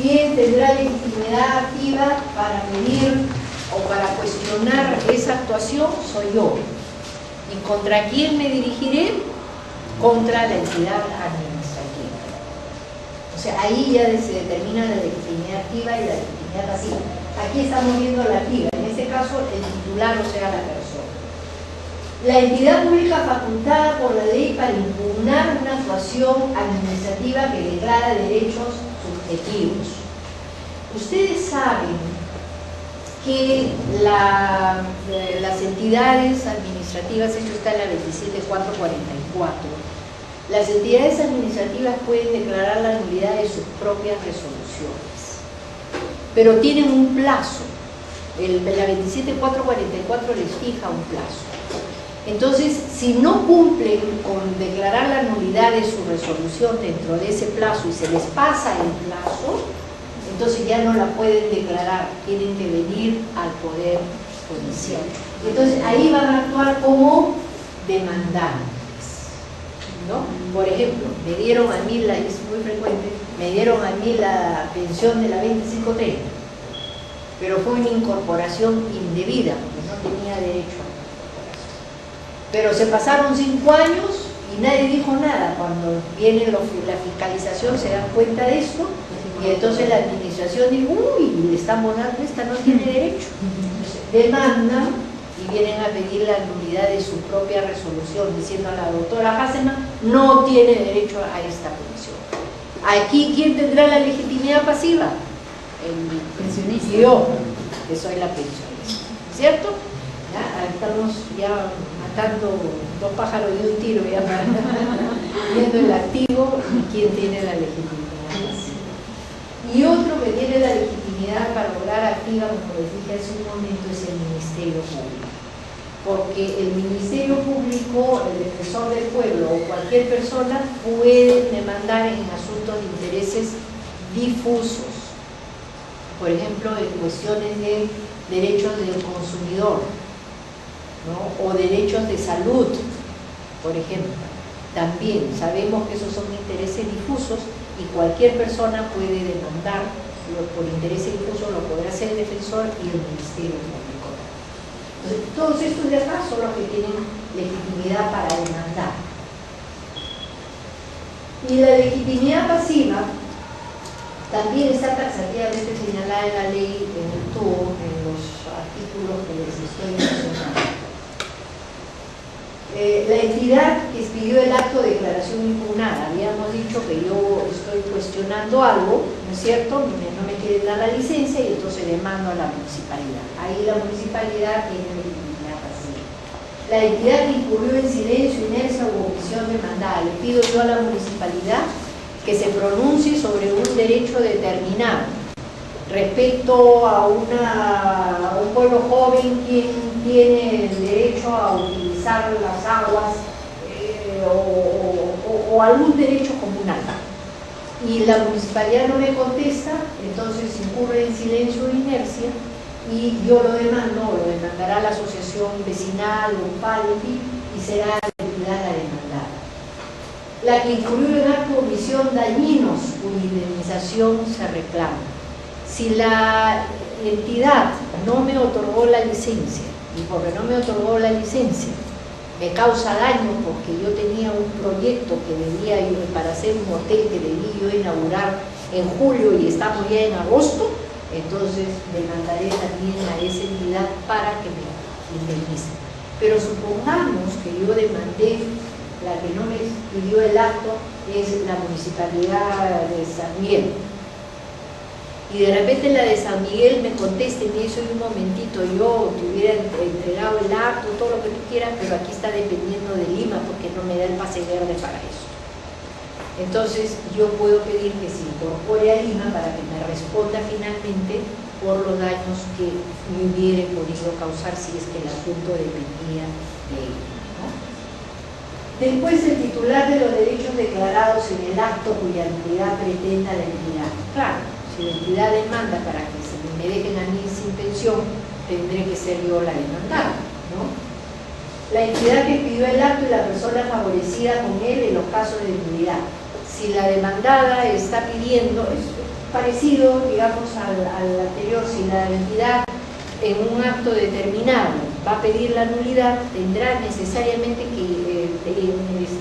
¿quién tendrá legitimidad activa para pedir o para cuestionar esa actuación? Soy yo. ¿Y contra quién me dirigiré? Contra la entidad administrativa. O sea, ahí ya se determina la legitimidad activa y la legitimidad pasiva. Aquí estamos viendo la activa, en este caso el titular, o sea, la persona. La entidad pública facultada por la ley para impugnar una actuación administrativa que declara derechos subjetivos. Ustedes saben que las entidades administrativas, esto está en la 27444, las entidades administrativas pueden declarar la nulidad de sus propias resoluciones. pero tienen un plazo. La 27444 les fija un plazo. Entonces, si no cumplen con declarar la nulidad de su resolución dentro de ese plazo y se les pasa el plazo, entonces ya no la pueden declarar, tienen que venir al Poder Judicial. Entonces ahí van a actuar como demandantes, ¿no? Por ejemplo, me dieron a mí, es muy frecuente, me dieron a mí la pensión de la 2530, pero fue una incorporación indebida, porque no tenía derecho a la incorporación. Pero se pasaron 5 años y nadie dijo nada. Cuando viene la fiscalización se dan cuenta de esto, y entonces la administración dice, uy, le estamos dando esta, no tiene derecho. Entonces demandan y vienen a pedir la nulidad de su propia resolución, diciendo a la doctora Hasselman, no tiene derecho a esta pensión. Aquí, ¿quién tendrá la legitimidad pasiva? El pensionista. Yo, que soy la pensionista, ¿cierto? Ya, estamos ya matando 2 pájaros de un tiro, ya para viendo el activo y quién tiene la legitimidad pasiva. Y otro que tiene la legitimidad para lograr activa, como les dije hace un momento, es el Ministerio Público. Porque el Ministerio Público, el defensor del pueblo o cualquier persona puede demandar en asuntos de intereses difusos. Por ejemplo, en cuestiones de derechos del consumidor, ¿no? O derechos de salud, por ejemplo. También sabemos que esos son intereses difusos y cualquier persona puede demandar por intereses difusos, lo podrá hacer el defensor y el Ministerio Público. Entonces, todos estos de acá son los que tienen legitimidad para demandar. Y la legitimidad pasiva también está taxativamente señalada en la ley, en el TUO, en los artículos que les estoy mencionando. La entidad que expidió el acto de declaración impugnada, habíamos dicho que yo estoy cuestionando algo, ¿no es cierto? No me quieren dar la licencia y entonces demando a la municipalidad. Ahí la municipalidad tiene legitimidad pasiva. La entidad que incurrió en silencio, inercia u omisión demandada, le pido yo a la municipalidad que se pronuncie sobre un derecho determinado respecto a un pueblo joven quien tiene el derecho a utilizar las aguas o algún derecho comunal. Y la municipalidad no me contesta, entonces incurre en silencio e inercia y yo lo demando, o lo demandará la asociación vecinal, grupal, y será la entidad la demandada. La que incurrió en acto de omisión dañinos, cuya indemnización se reclama. Si la entidad no me otorgó la licencia, y porque no me otorgó la licencia, me causa daño porque yo tenía un proyecto que debía yo, para hacer un hotel que debí yo inaugurar en julio y estamos ya en agosto, entonces demandaré también a esa entidad para que me indemnice. Pero supongamos que yo demandé, la que no me pidió el acto es la municipalidad de San Miguel. Y de repente la de San Miguel me conteste, me dice, un momentito, yo te hubiera entregado el acto, todo lo que tú quieras, pero aquí está dependiendo de Lima porque no me da el pase verde para eso. Entonces yo puedo pedir que se incorpore a Lima para que me responda finalmente por los daños que me hubiera podido causar si es que el asunto dependía de él, ¿no? Después, el titular de los derechos declarados en el acto cuya nulidad pretenda la entidad. Claro, si la entidad demanda para que me dejen a mí sin pensión, tendré que ser yo la demandada, ¿no? La entidad que pidió el acto y la persona favorecida con él en los casos de nulidad. Si la demandada está pidiendo, es parecido, digamos, al anterior, si la entidad en un acto determinado va a pedir la nulidad, tendrá necesariamente que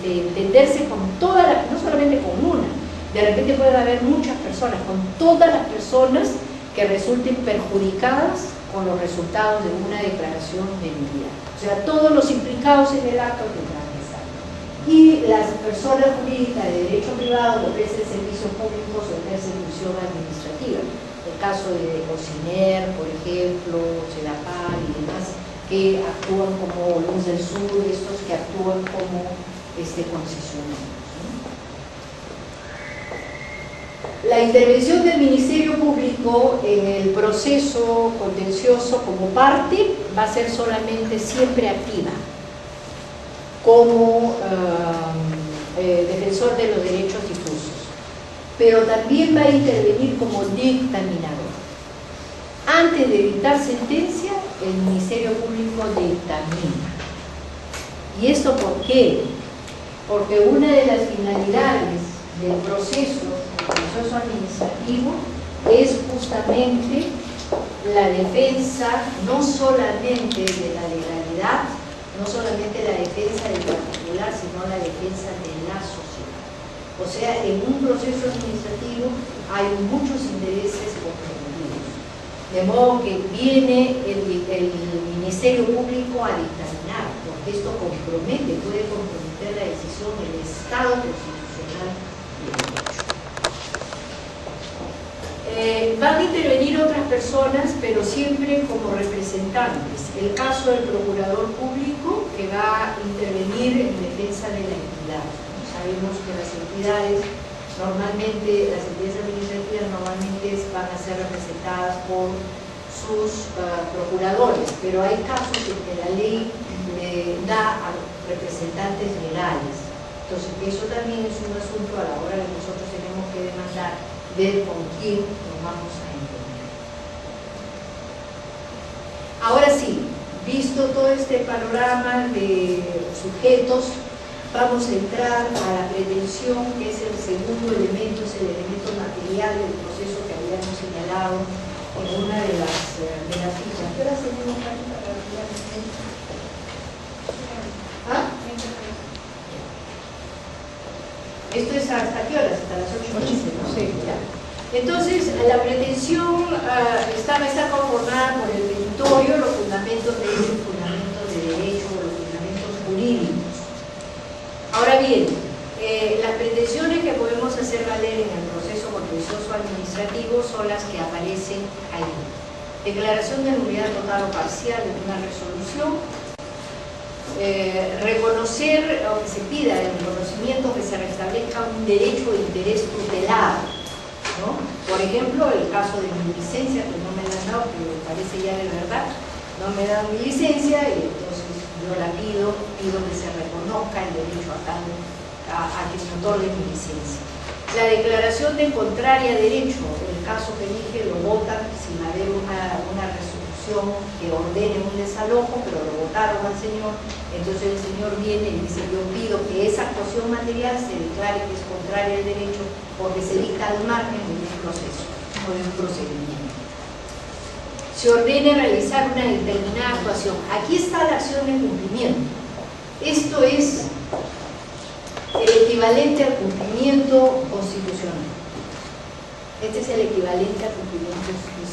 entenderse con todas las, no solamente con una, de repente puede haber muchas personas, con todas las personas que resulten perjudicadas con los resultados de una declaración de nulidad. O sea, todos los implicados en el acto tendrán que estar. Y las personas jurídicas de derecho privado que ofrecen servicios públicos o ejercen función administrativa. El caso de Cociner, por ejemplo, Sedapal y demás, que actúan como Luz del Sur, estos que actúan como concesionarios. La intervención del Ministerio Público en el proceso contencioso como parte va a ser solamente siempre activa, como defensor de los derechos difusos, pero también va a intervenir como dictaminador. Antes de dictar sentencia, el Ministerio Público dictamina. ¿Y esto por qué? Porque una de las finalidades del proceso administrativo es justamente la defensa no solamente de la legalidad, no solamente la defensa del particular, sino la defensa de la sociedad. O sea, en un proceso administrativo hay muchos intereses comprometidos. De modo que viene el Ministerio Público a dictaminar, porque esto compromete, puede comprometer la decisión del Estado constitucional de derecho. Van a intervenir otras personas, pero siempre como representantes. El caso del Procurador Público, que va a intervenir en defensa de la entidad. Sabemos que las entidades administrativas normalmente van a ser representadas por sus procuradores, pero hay casos en que la ley le da a representantes legales. Entonces, eso también es un asunto a la hora de nosotros tenemos que demandar, ver con quién nos vamos a entender. Ahora sí, visto todo este panorama de sujetos, vamos a entrar a la pretensión, que es el segundo elemento, es el elemento material del proceso que habíamos señalado en una de las fichas. ¿Qué hora tenemos para retirar? ¿Ah? Esto es hasta qué horas, hasta las 8:15, ¿no? Sí, ya. Entonces, la pretensión está conformada por el petitorio, los fundamentos de ello, los fundamentos de derecho, los fundamentos jurídicos. Ahora bien, las pretensiones que podemos hacer valer en el proceso contencioso administrativo son las que aparecen ahí. Declaración de nulidad total o parcial de una resolución, reconocer o que se pida el reconocimiento que se restablezca un derecho de interés tutelado, ¿no? Por ejemplo, el caso de mi licencia, que no me la han dado, que me parece ya de verdad, no me dan mi licencia y entonces yo la pido que se reconozca el derecho a que se otorgue mi licencia. La declaración de contraria a derecho, el caso que dije, lo votan sin haber una resolución que ordene un desalojo, pero lo votaron al señor, entonces el señor viene y dice: yo pido que esa actuación material se declare que es contraria al derecho porque se dicta al margen de un proceso o de un procedimiento. Se ordena realizar una determinada actuación. Aquí está la acción de cumplimiento. Esto es el equivalente al cumplimiento constitucional. Este es el equivalente al cumplimiento constitucional.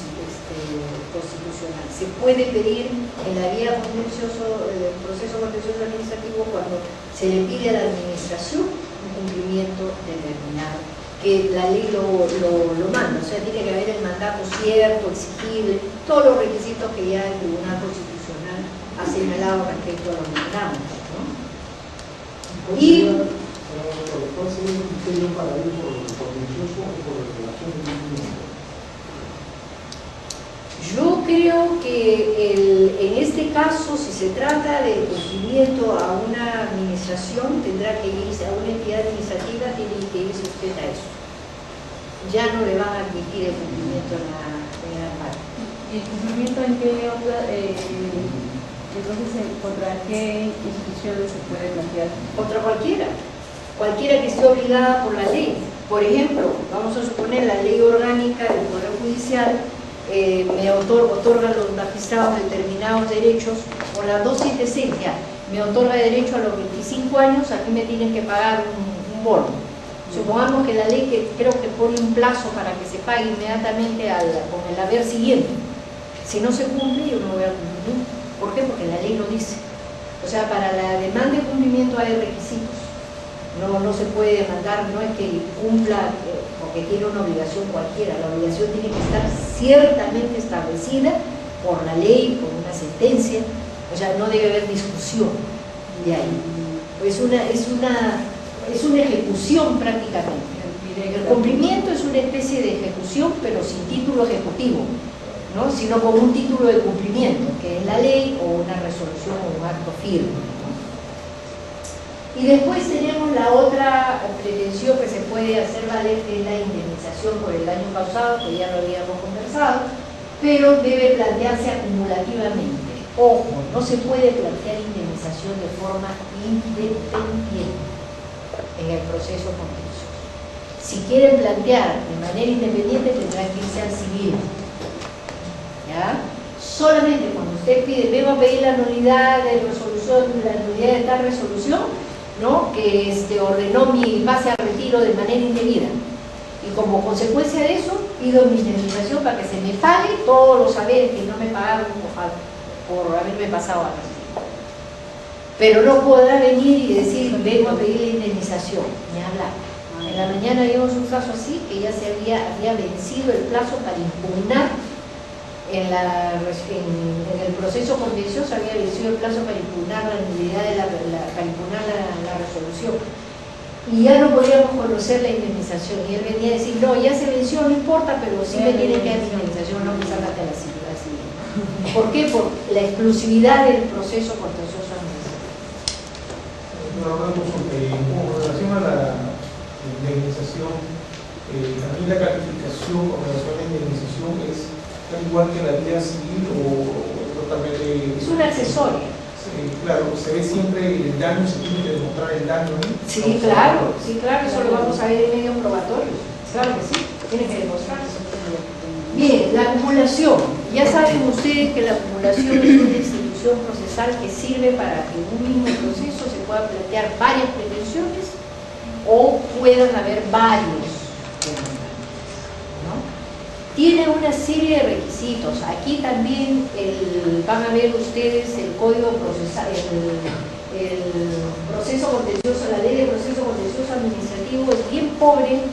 Se puede pedir en la vía contencioso, el proceso contencioso administrativo, cuando se le pide a la administración un cumplimiento determinado, que la ley lo manda, o sea, tiene que haber el mandato cierto, exigible, todos los requisitos que ya el Tribunal Constitucional ha señalado respecto a los mandatos, ¿no? Y ¿cuál sería el criterio para ir por el contencioso o por la declaración de cumplimiento? yo creo que en este caso, si se trata de cumplimiento a una administración, tendrá que irse a una entidad administrativa, tiene que irse usted a eso. Ya no le van a admitir el cumplimiento en la parte. ¿Y el cumplimiento en qué otra, entonces contra qué instituciones se puede plantear? Contra cualquiera que esté obligada por la ley. Por ejemplo, vamos a suponer la ley orgánica del Poder Judicial me otorga a los magistrados determinados derechos, o la 276 ya, me otorga derecho a los 25 años, aquí me tienen que pagar un bono. Supongamos que la ley, que creo que pone un plazo para que se pague inmediatamente con el haber siguiente. Si no se cumple, yo no voy a cumplir. ¿Por qué? Porque la ley lo dice. O sea, para la demanda de cumplimiento hay requisitos. No se puede demandar, no es que cumpla porque tiene una obligación cualquiera. La obligación tiene que estar ciertamente establecida por la ley, por una sentencia. O sea, no debe haber discusión de ahí. Es una ejecución prácticamente. El cumplimiento es una especie de ejecución, pero sin título ejecutivo, ¿no? Sino con un título de cumplimiento, que es la ley o una resolución o un acto firme, ¿no? Y después tenemos la otra pretensión que se puede hacer valer, que es la indemnización por el daño causado, que ya lo habíamos conversado, pero debe plantearse acumulativamente. Ojo, no se puede plantear indemnización de forma independiente en el proceso contencioso. Si quieren plantear de manera independiente, tendrán que irse al civil. ¿Ya? Solamente cuando usted pide, vengo a pedir la nulidad de resolución, la nulidad de tal resolución, ¿no? Que ordenó mi pase a retiro de manera indebida. Y como consecuencia de eso, pido mi indemnización para que se me pague todos los saberes que no me pagaron por haberme pasado a retiro. Pero no podrá venir y decir, vengo a pedir la indemnización, ni hablar. En la mañana vimos un caso así, que ya se había vencido el plazo para impugnar en el proceso contencioso, había vencido el plazo para impugnar la nulidad para impugnar la resolución. Y ya no podíamos conocer la indemnización. Y él venía a decir, no, ya se venció, no importa, pero sí me tienen que dar mi indemnización, no pues sácate la civil. ¿Por qué? Por la exclusividad del proceso contencioso administrativo. Con relación a la indemnización, también la calificación con relación a la indemnización es igual que la vía civil o totalmente... Es una accesoria. Claro, se ve siempre el daño, se tiene que demostrar el daño, ¿no? Sí, claro, eso lo vamos a ver en medios probatorios. Claro que sí, tiene que demostrarse. Bien, la acumulación. Ya saben ustedes que la acumulación es una institución procesal que sirve para que en un mismo proceso se puedan plantear varias pretensiones o puedan haber varios demandantes, ¿no? Tiene una serie de requisitos. Aquí también van a ver ustedes el código procesal, el proceso contencioso, la ley de proceso contencioso administrativo es bien pobre,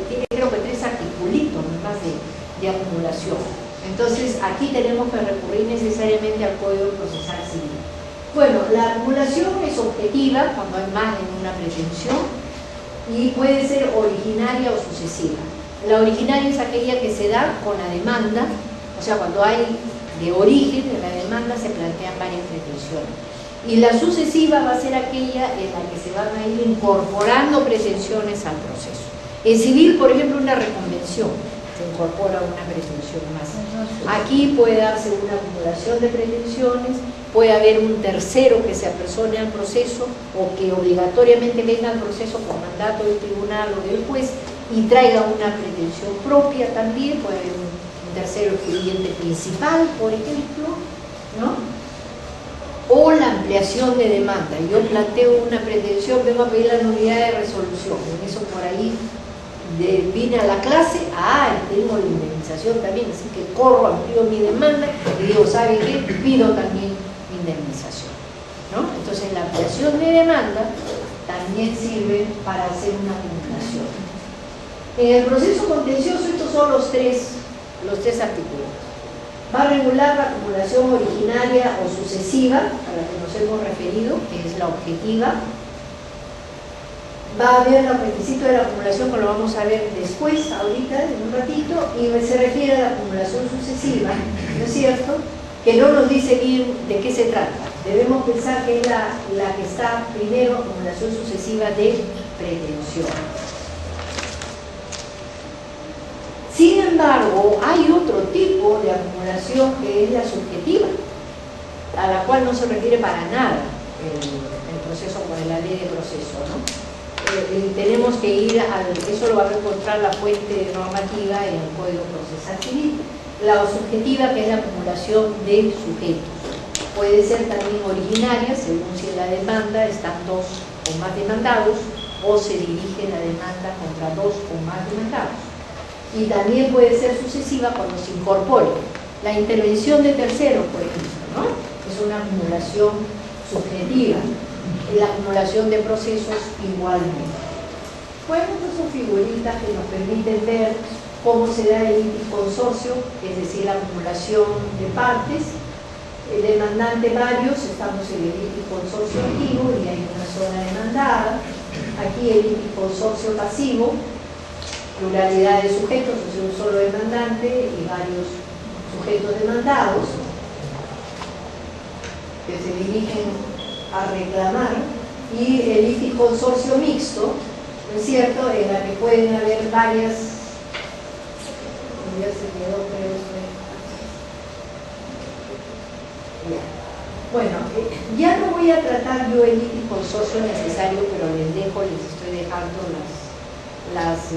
tiene creo que 3 articulitos más de acumulación. Entonces aquí tenemos que recurrir necesariamente al código procesal civil. Bueno, la acumulación es objetiva cuando hay más de una pretensión y puede ser originaria o sucesiva. La originaria es aquella que se da con la demanda, o sea, cuando hay de origen de la demanda se plantean varias pretensiones. Y la sucesiva va a ser aquella en la que se van a ir incorporando pretensiones al proceso. En civil, por ejemplo, una reconvención, se incorpora una pretensión más. Aquí puede darse una acumulación de pretensiones, puede haber un tercero que se apersone al proceso o que obligatoriamente venga al proceso por mandato del tribunal o del juez y traiga una pretensión propia también, puede haber un tercero expediente principal, por ejemplo, ¿no? O la ampliación de demanda. Yo planteo una pretensión, vengo a pedir la nulidad de resolución, en eso por ahí vine a la clase, tengo la indemnización también, así que corro, amplío mi demanda y digo, ¿sabe qué? Pido también indemnización, ¿no? Entonces la ampliación de demanda también sirve para hacer una acumulación. En el proceso contencioso estos son los tres artículos. Va a regular la acumulación originaria o sucesiva, a la que nos hemos referido, que es la objetiva. Va a haber los requisitos de la acumulación, que lo vamos a ver después, ahorita, en un ratito, y se refiere a la acumulación sucesiva, ¿no es cierto? Que no nos dice bien de qué se trata. Debemos pensar que es la que está primero, acumulación sucesiva de pretensión. Sin embargo, hay otro tipo de acumulación que es la subjetiva, a la cual no se refiere para nada el proceso con la ley de proceso, ¿no? Tenemos que ir eso lo va a encontrar la fuente normativa en el Código Procesal Civil. La subjetiva, que es la acumulación de sujetos, puede ser también originaria, según si en la demanda están 2 o más demandados, o se dirige la demanda contra 2 o más demandados. Y también puede ser sucesiva cuando se incorpore la intervención de terceros, por ejemplo, ¿no? Es una acumulación subjetiva. La acumulación de procesos igualmente. Bueno, estas son figuritas que nos permiten ver cómo se da el consorcio, es decir, la acumulación de partes. El demandante varios, estamos en el consorcio activo y hay una zona demandada. Aquí el consorcio pasivo, pluralidad de sujetos, o sea, un solo demandante y varios sujetos demandados que se dirigen a reclamar, y el liticonsorcio mixto, ¿no es cierto?, en la que pueden haber varias, ya se quedó, creo, ya. Bueno, ya no voy a tratar yo el liticonsorcio necesario, pero les estoy dejando las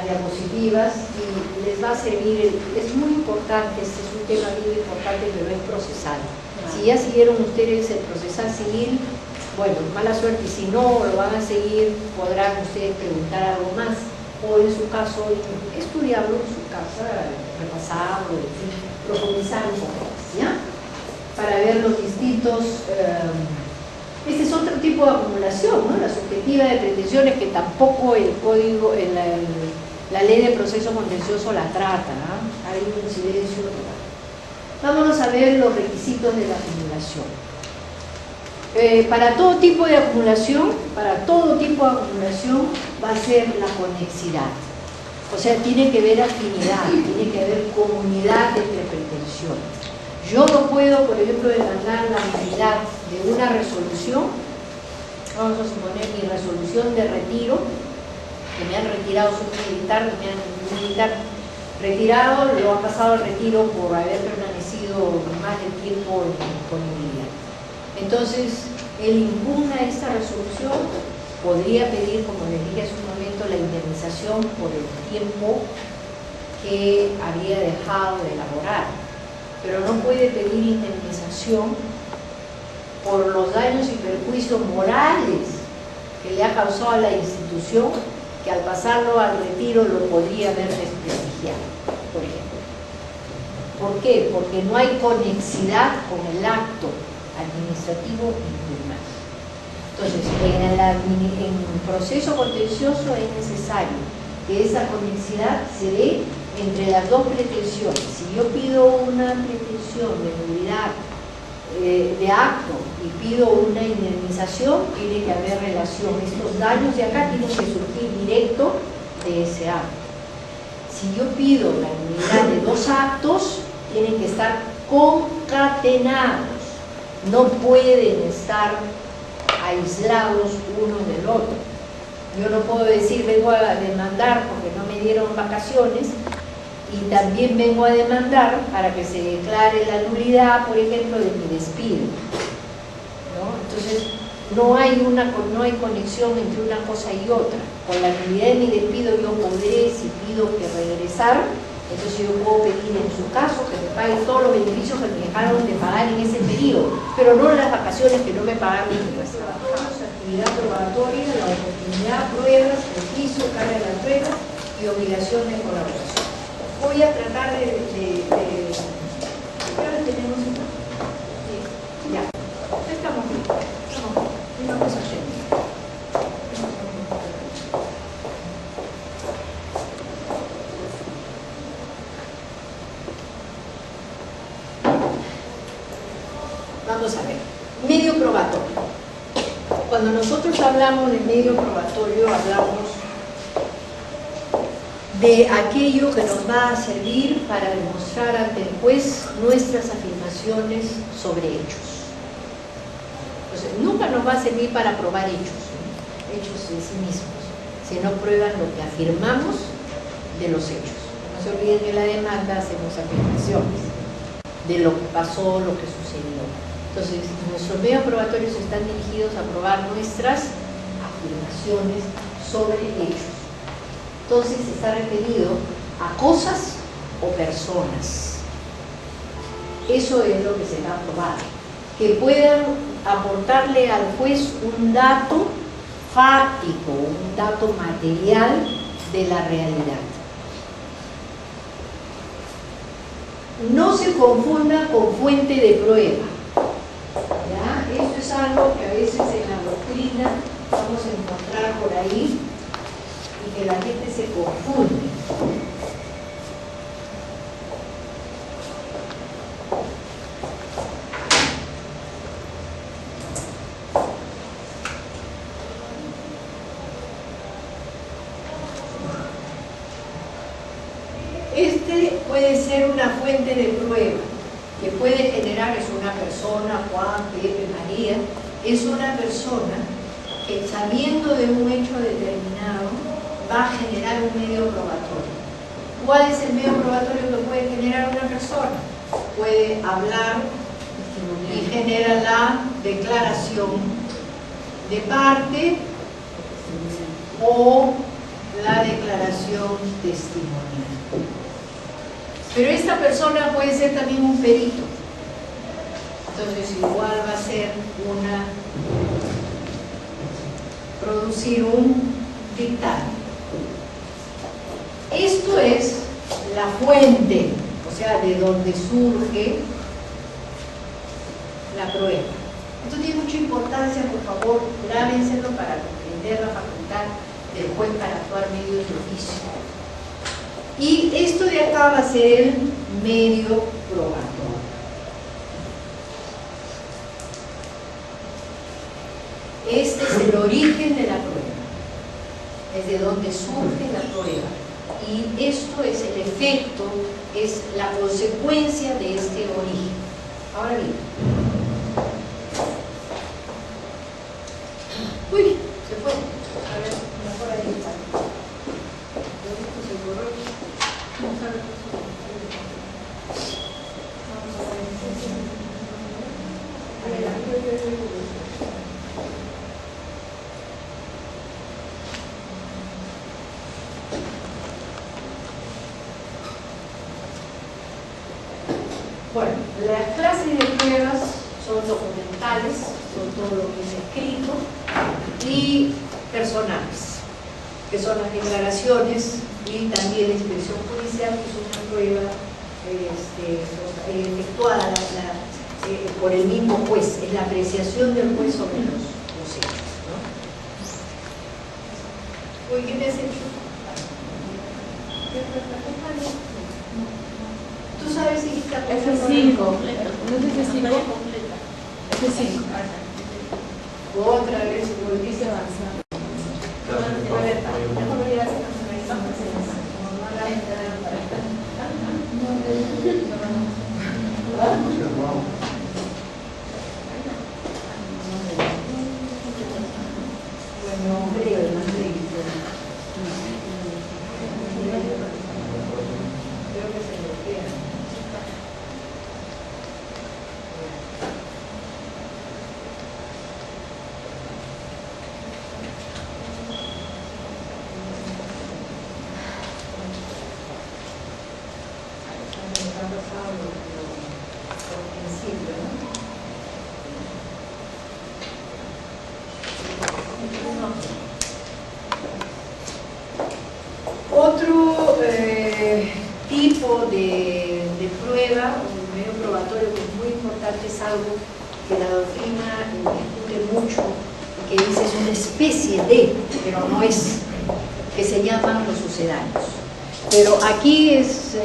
diapositivas y les va a servir. Es muy importante, este es un tema muy importante, pero es procesal. Si ya siguieron ustedes el procesal civil, bueno, mala suerte, y si no lo van a seguir, podrán ustedes preguntar algo más, o en su caso, estudiarlo en su casa, repasarlo, profundizar un poco más, ¿ya? Para ver los distintos... este es otro tipo de acumulación, ¿no? La subjetiva de pretensiones, que tampoco el código, la ley de proceso contencioso la trata, ¿no? Hay un silencio total. Vámonos a ver los requisitos de la acumulación. Para todo tipo de acumulación, va a ser la conexidad. O sea, tiene que haber afinidad, tiene que haber comunidad entre pretensiones. Yo no puedo, por ejemplo, demandar la nulidad de una resolución. Vamos a suponer mi resolución de retiro, que me han retirado, soy militar, retirado, lo han pasado al retiro por haber permanecido más de tiempo en disponibilidad. Entonces, él impugna esta resolución, podría pedir, como les dije hace un momento, la indemnización por el tiempo que había dejado de elaborar, pero no puede pedir indemnización por los daños y perjuicios morales que le ha causado a la institución, que al pasarlo al retiro lo podría haber desprestigiado, por ejemplo. ¿Por qué? Porque no hay conexidad con el acto administrativo impugnado. Entonces, en proceso contencioso es necesario que esa conexidad se dé entre las dos pretensiones. Si yo pido una pretensión de nulidad de acto y pido una indemnización, tiene que haber relación. Estos daños de acá tienen que surgir directo de ese acto. Si yo pido la nulidad de dos actos, tienen que estar concatenados, no pueden estar aislados uno del otro. Yo no puedo decir vengo a demandar porque no me dieron vacaciones y también vengo a demandar para que se declare la nulidad, por ejemplo, de mi despido, ¿no? Entonces no hay conexión entre una cosa y otra. Con la nulidad de mi despido yo podré, si pido que regresar, entonces yo puedo pedir en su caso que me paguen todos los beneficios que me dejaron de pagar en ese periodo, pero no las vacaciones que no me pagaron mientras trabajaba. Actividad probatoria, la oportunidad, pruebas, beneficio, carga de las pruebas y obligación de colaboración. Voy a tratar ¿qué hora tenemos? Sí. Ya. Estamos bien. Una cosa técnica. Vamos a ver. Medio probatorio. Cuando nosotros hablamos de medio probatorio, hablamos de aquello que nos va a servir para demostrar ante el juez nuestras afirmaciones sobre hechos. Entonces, nunca nos va a servir para probar hechos en sí mismos, sino prueban lo que afirmamos de los hechos. No se olviden que en la demanda hacemos afirmaciones de lo que pasó, lo que sucedió. Entonces, nuestros medios probatorios están dirigidos a probar nuestras afirmaciones sobre hechos. Entonces está referido a cosas o personas. Eso es lo que se va a probar. Que puedan aportarle al juez un dato fáctico, un dato material de la realidad. No se confunda con fuente de prueba. ¿Ya? Esto es algo que a veces en la doctrina vamos a encontrar por ahí, y que la gente se confunde. puede ser una fuente de prueba que puede generar, es una persona, Juan, Pepe, María, es una persona que sabiendo de un hecho determinado va a generar un medio probatorio. ¿Cuál es el medio probatorio que puede generar una persona? Puede hablar y genera la declaración de parte o la declaración testimonial. Pero esta persona puede ser también un perito. Entonces igual va a ser producir un dictamen. Esto es la fuente, o sea, de donde surge la prueba. Esto tiene mucha importancia, por favor, grábenselo para comprender la facultad del juez para actuar medios de oficio. Y esto de acá va a ser el medio probatorio. Este es el origen de la prueba, es de donde surge la prueba. Y esto es el efecto, es la consecuencia de este origen. Ahora bien, uy, se fue. A ver, mejor ahí está. Se borró. Vamos a ver. Bueno, las clases de pruebas son documentales, son todo lo que es escrito, y personales, que son las declaraciones, y también la inspección judicial, que es una prueba efectuada por el mismo juez, es la apreciación del juez sobre los hechos, ¿no? Uy, ¿qué me has hecho? ¿Tú sabes si está F5, ¿no es F5? F5. Otra vez volviste a avanzar. A ver, déjame mirar si otro tipo de prueba, un medio probatorio que es muy importante, es algo que la doctrina discute mucho y que dice es una especie de, pero no es, que se llaman los sucedáneos. Pero aquí es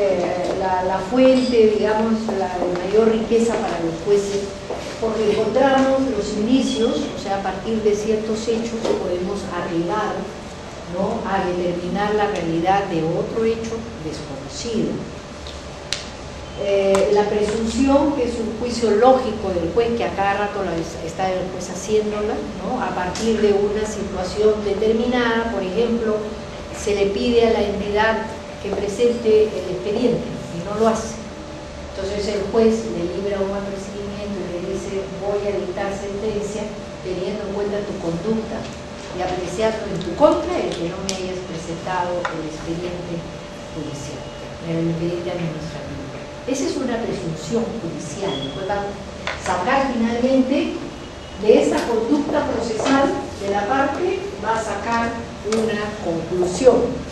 la fuente, digamos, la de mayor riqueza para los jueces, porque encontramos los indicios, o sea, a partir de ciertos hechos podemos arribar, ¿no?, a determinar la realidad de otro hecho desconocido. La presunción, que es un juicio lógico del juez, que a cada rato está el juez haciéndola, ¿no?, a partir de una situación determinada. Por ejemplo, se le pide a la entidad que presente el expediente y no lo hace. Entonces el juez le libra un apercibimiento y le dice: voy a dictar sentencia teniendo en cuenta tu conducta y apreciando en tu contra el que no me hayas presentado el expediente judicial, el expediente administrativo. Esa es una presunción judicial. Después va a sacar finalmente de esa conducta procesal de la parte, va a sacar una conclusión.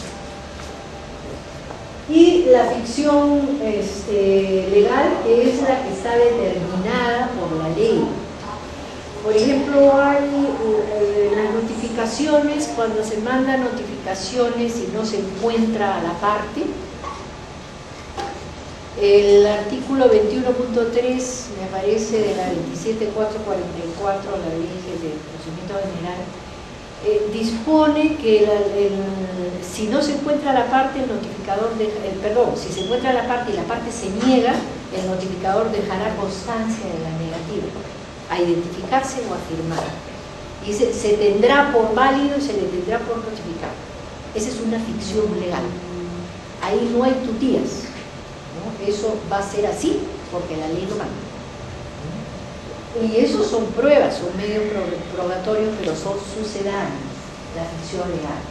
Y la ficción legal es la que está determinada por la ley. Por ejemplo, hay las notificaciones, cuando se mandan notificaciones y no se encuentra a la parte. El artículo 21.3, me parece, de la 27.444, la ley de procedimiento general, dispone que si no se encuentra la parte, el notificador si se encuentra la parte y la parte se niega, el notificador dejará constancia de la negativa, a identificarse o a firmar. Y se tendrá por válido y se le tendrá por notificado. Esa es una ficción legal. Ahí no hay tutías, ¿no? Eso va a ser así porque la ley lo manda. Y eso son pruebas, son medios probatorios, pero son sucedáneos, la ficción legal.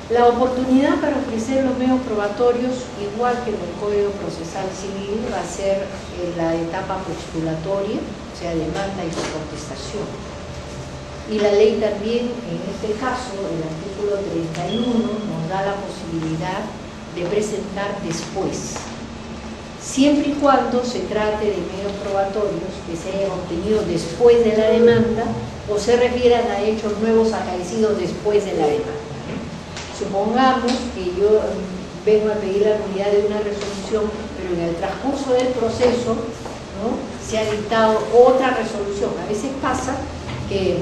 La oportunidad para ofrecer los medios probatorios, igual que en el Código Procesal Civil, va a ser la etapa postulatoria, o sea, demanda y contestación. Y la ley también, en este caso, el artículo 31, nos da la posibilidad de presentar después, siempre y cuando se trate de medios probatorios que se hayan obtenido después de la demanda o se refieran a hechos nuevos acaecidos después de la demanda. Supongamos que yo vengo a pedir la nulidad de una resolución, pero en el transcurso del proceso, ¿no?, se ha dictado otra resolución. A veces pasa que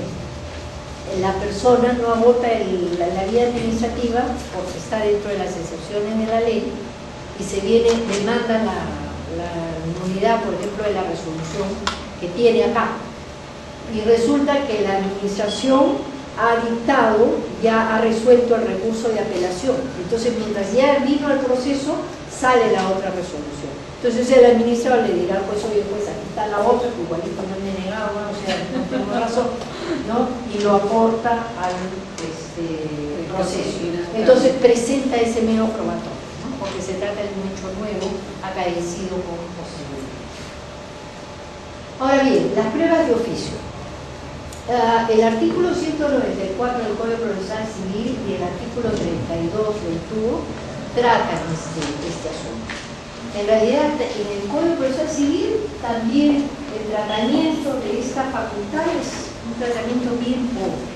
la persona no agota la vía administrativa porque está dentro de las excepciones de la ley y se demanda la nulidad, por ejemplo, de la resolución que tiene acá. Y resulta que la administración ha dictado, ya ha resuelto el recurso de apelación. Entonces, mientras ya vino el proceso, sale la otra resolución. Entonces el administrador le dirá, pues oye, pues aquí está la otra, que igualito no me he negado, ¿no? O sea, no tengo razón, ¿no? Y lo aporta al proceso. Entonces presenta ese medio probatorio, ¿no?, porque se trata de un hecho nuevo acaecido con posterioridad. Ahora bien, las pruebas de oficio. El artículo 194 del Código Procesal Civil y el artículo 32 del TUO tratan este asunto. En realidad, en el Código Procesal Civil también el tratamiento de esta facultad es un tratamiento bien pobre,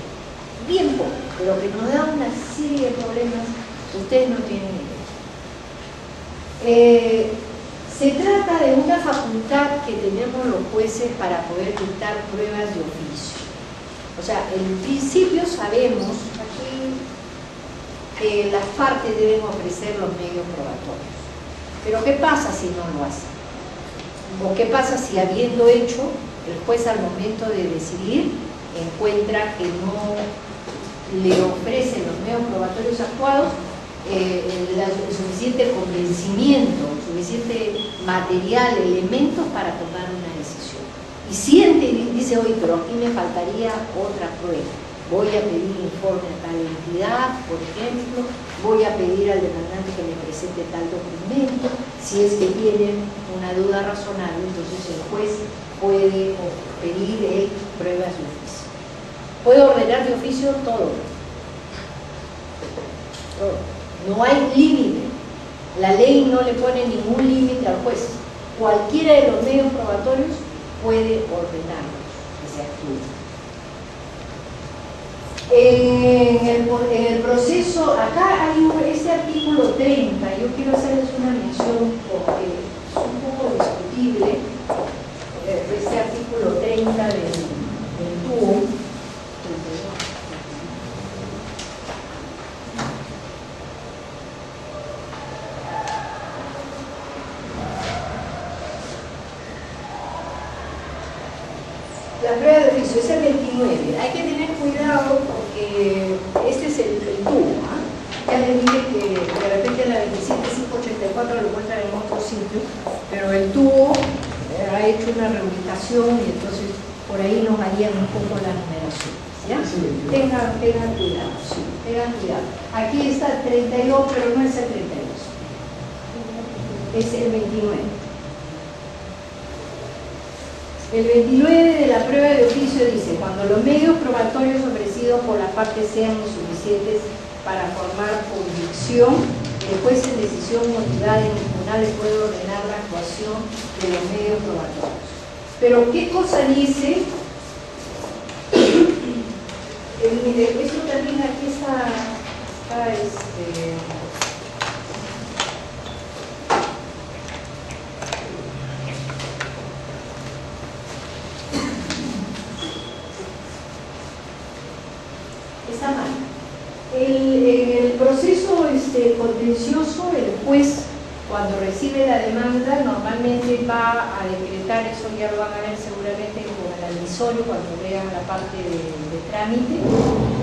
pero que nos da una serie de problemas que ustedes no tienen idea. Se trata de una facultad que tenemos los jueces para poder dictar pruebas de oficio. O sea, en principio sabemos aquí que las partes deben ofrecer los medios probatorios. Pero ¿qué pasa si no lo hacen? ¿O qué pasa si, habiendo hecho, el juez al momento de decidir encuentra que no le ofrecen los medios probatorios actuados el suficiente convencimiento, suficiente material, elementos para tomar una decisión? Y siente y dice, oye, pero aquí me faltaría otra prueba. Voy a pedir informe a tal entidad, por ejemplo, voy a pedir al demandante que me presente tal documento. Si es que tienen una duda razonable, entonces el juez puede pedir pruebas de oficio. Puede ordenar de oficio todo. No hay límite. La ley no le pone ningún límite al juez. Cualquiera de los medios probatorios puede ordenarlos que se actúe. En el proceso, acá hay este artículo 30, yo quiero hacerles una mención porque es un poco discutible, este artículo 30 del TUO. La prueba de oficio es el 29. Hay que tener cuidado porque este es el TUO. Ya les dije que de repente la 27584 lo encuentran en otro sitio, pero el TUO ha hecho una reubicación y entonces por ahí nos varían un poco la numeración. ¿Ya? Sí, tengan cuidado, sí, tengan cuidado. Aquí está el 32, pero no es el 32. Es el 29. El 29 de la prueba de oficio dice: cuando los medios probatorios ofrecidos por la parte sean insuficientes para formar convicción, el juez en decisión motivada e impugnable puede ordenar la actuación de los medios probatorios. Pero ¿qué cosa dice? Eso también aquí está Está mal. En el proceso contencioso, el juez, cuando recibe la demanda, normalmente va a decretar, eso ya lo van a ver seguramente con el admisorio cuando vean la parte de trámite,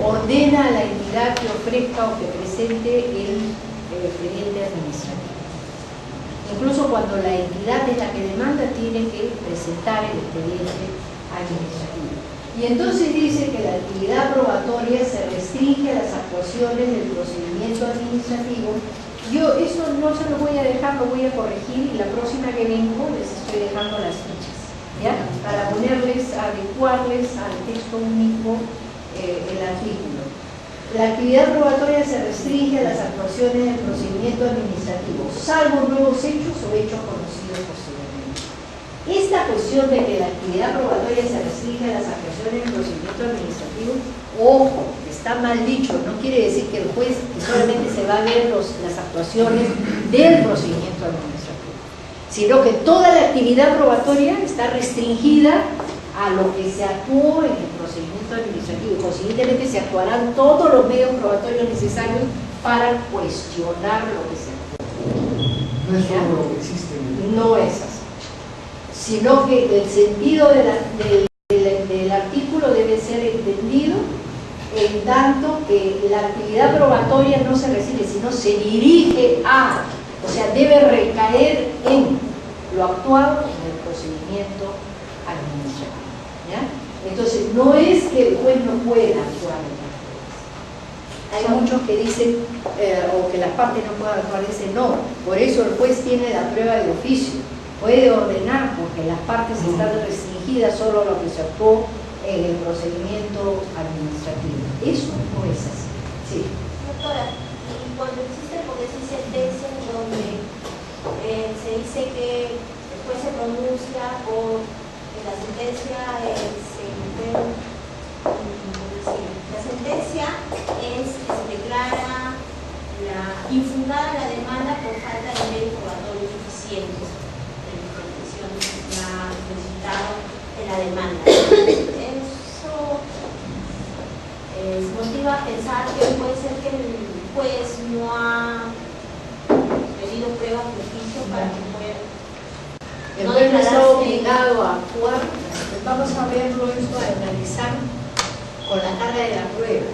ordena a la entidad que ofrezca o que presente el expediente administrativo. Incluso cuando la entidad es la que demanda, tiene que presentar el expediente administrativo. Y entonces dice que la actividad probatoria se restringe a las actuaciones del procedimiento administrativo. Yo eso no se lo voy a dejar, lo voy a corregir, y la próxima que vengo les estoy dejando las fichas, ¿ya? Para ponerles, adecuarles al texto único el artículo. La actividad probatoria se restringe a las actuaciones del procedimiento administrativo, salvo nuevos hechos o hechos conocidos posteriormente. Esta cuestión de que la actividad probatoria se restringe a las actuaciones del procedimiento administrativo, ojo, está mal dicho, no quiere decir que el juez solamente se va a ver las actuaciones del procedimiento administrativo, sino que toda la actividad probatoria está restringida a lo que se actuó en el procedimiento administrativo. Consiguientemente se actuarán todos los medios probatorios necesarios para cuestionar lo que se actuó. No es solo lo que existe. No es así, sino que el sentido del artículo debe ser entendido en tanto que la actividad probatoria no se recibe, sino se dirige a, o sea, debe recaer en lo actuado en el procedimiento administrativo, ¿ya? Entonces, no es que el juez no pueda actuar en las pruebas. Hay muchos que dicen, o que las partes no puedan actuar, dicen no, por eso el juez tiene la prueba de oficio, puede ordenar, porque las partes están restringidas solo a lo que se actuó en el procedimiento administrativo. Eso no es así. Sí. Doctora, y cuando existen, porque sí, sentencias donde se dice que el juez se pronuncia o que la sentencia la sentencia es que se declara infundada la demanda por falta de medios probatorios suficientes de la condición ya solicitado en la demanda. Eso motiva a pensar que puede ser que el juez no ha pedido pruebas de oficio para que pueda. El juez no está obligado a actuar. Vamos a verlo esto, a analizar con la carga de la prueba.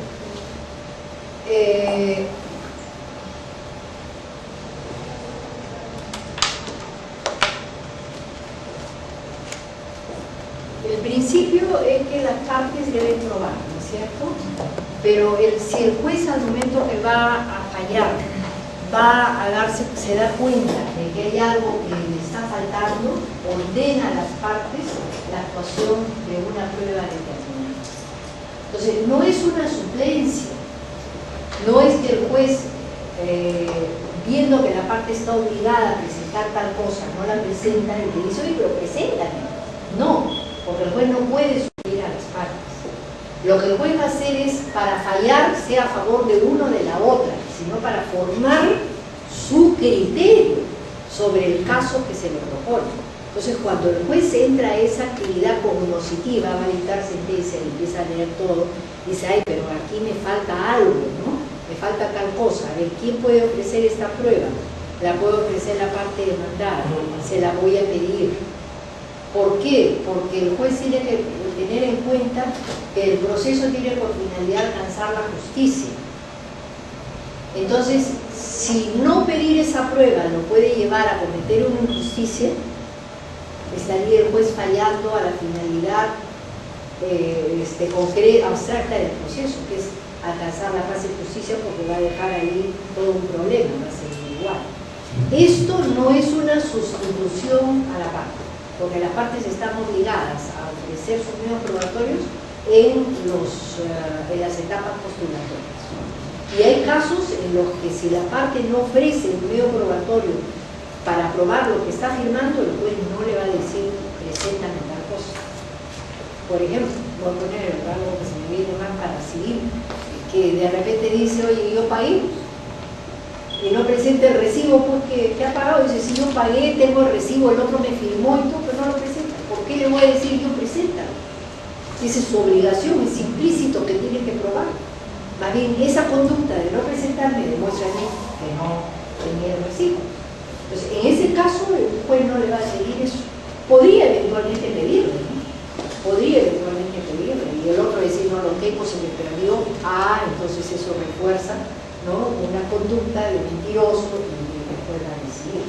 El principio es que las partes deben probar, ¿no es cierto? Pero si el juez al momento que va a fallar, se da cuenta de que hay algo que le está faltando, ordena a las partes la actuación de una prueba determinada. Entonces, no es una suplencia, no es que el juez, viendo que la parte está obligada a presentar tal cosa, no la presenta y le dice, oye, pero preséntame. No, porque el juez no puede suplir a las partes. Lo que el juez va a hacer es, para fallar, sea a favor de uno o de la otra, sino para formar su criterio sobre el caso que se le propone. Entonces, cuando el juez entra a esa actividad cognoscitiva, va a dictar sentencia y empieza a leer todo, dice, ay, pero aquí me falta algo, ¿no? Me falta tal cosa. A ver, ¿quién puede ofrecer esta prueba? La puede ofrecer la parte demandada, se la voy a pedir. ¿Por qué? Porque el juez tiene que tener en cuenta que el proceso tiene por finalidad alcanzar la justicia. Entonces, si no pedir esa prueba lo puede llevar a cometer una injusticia, estaría el juez fallando a la finalidad concreta, abstracta del proceso, que es alcanzar la paz y justicia, porque va a dejar ahí todo un problema, va a ser igual. Esto no es una sustitución a la parte, porque las partes están obligadas a ofrecer sus medios probatorios en las etapas postulatorias. Y hay casos en los que si la parte no ofrece un medio probatorio para probar lo que está afirmando, el juez no le va a decir, preséntame tal cosa. Por ejemplo, voy a poner algo que se me viene más para civil, que de repente dice, oye, yo pagué, y no presenta el recibo porque ha pagado. Dice, si yo pagué, tengo el recibo, el otro me firmó y todo, pero no lo presenta. ¿Por qué le voy a decir yo presenta? Esa es su obligación, es implícito que tiene que probar. Más bien, esa conducta de no presentarme demuestra que no tenía el recibo. Entonces, en ese caso, el juez no le va a seguir eso. Podría eventualmente pedirle, ¿no? Podría eventualmente pedirle, y el otro decir, no lo tengo, se me perdió. Entonces eso refuerza, ¿no?, una conducta de mentiroso y que pueda decidir.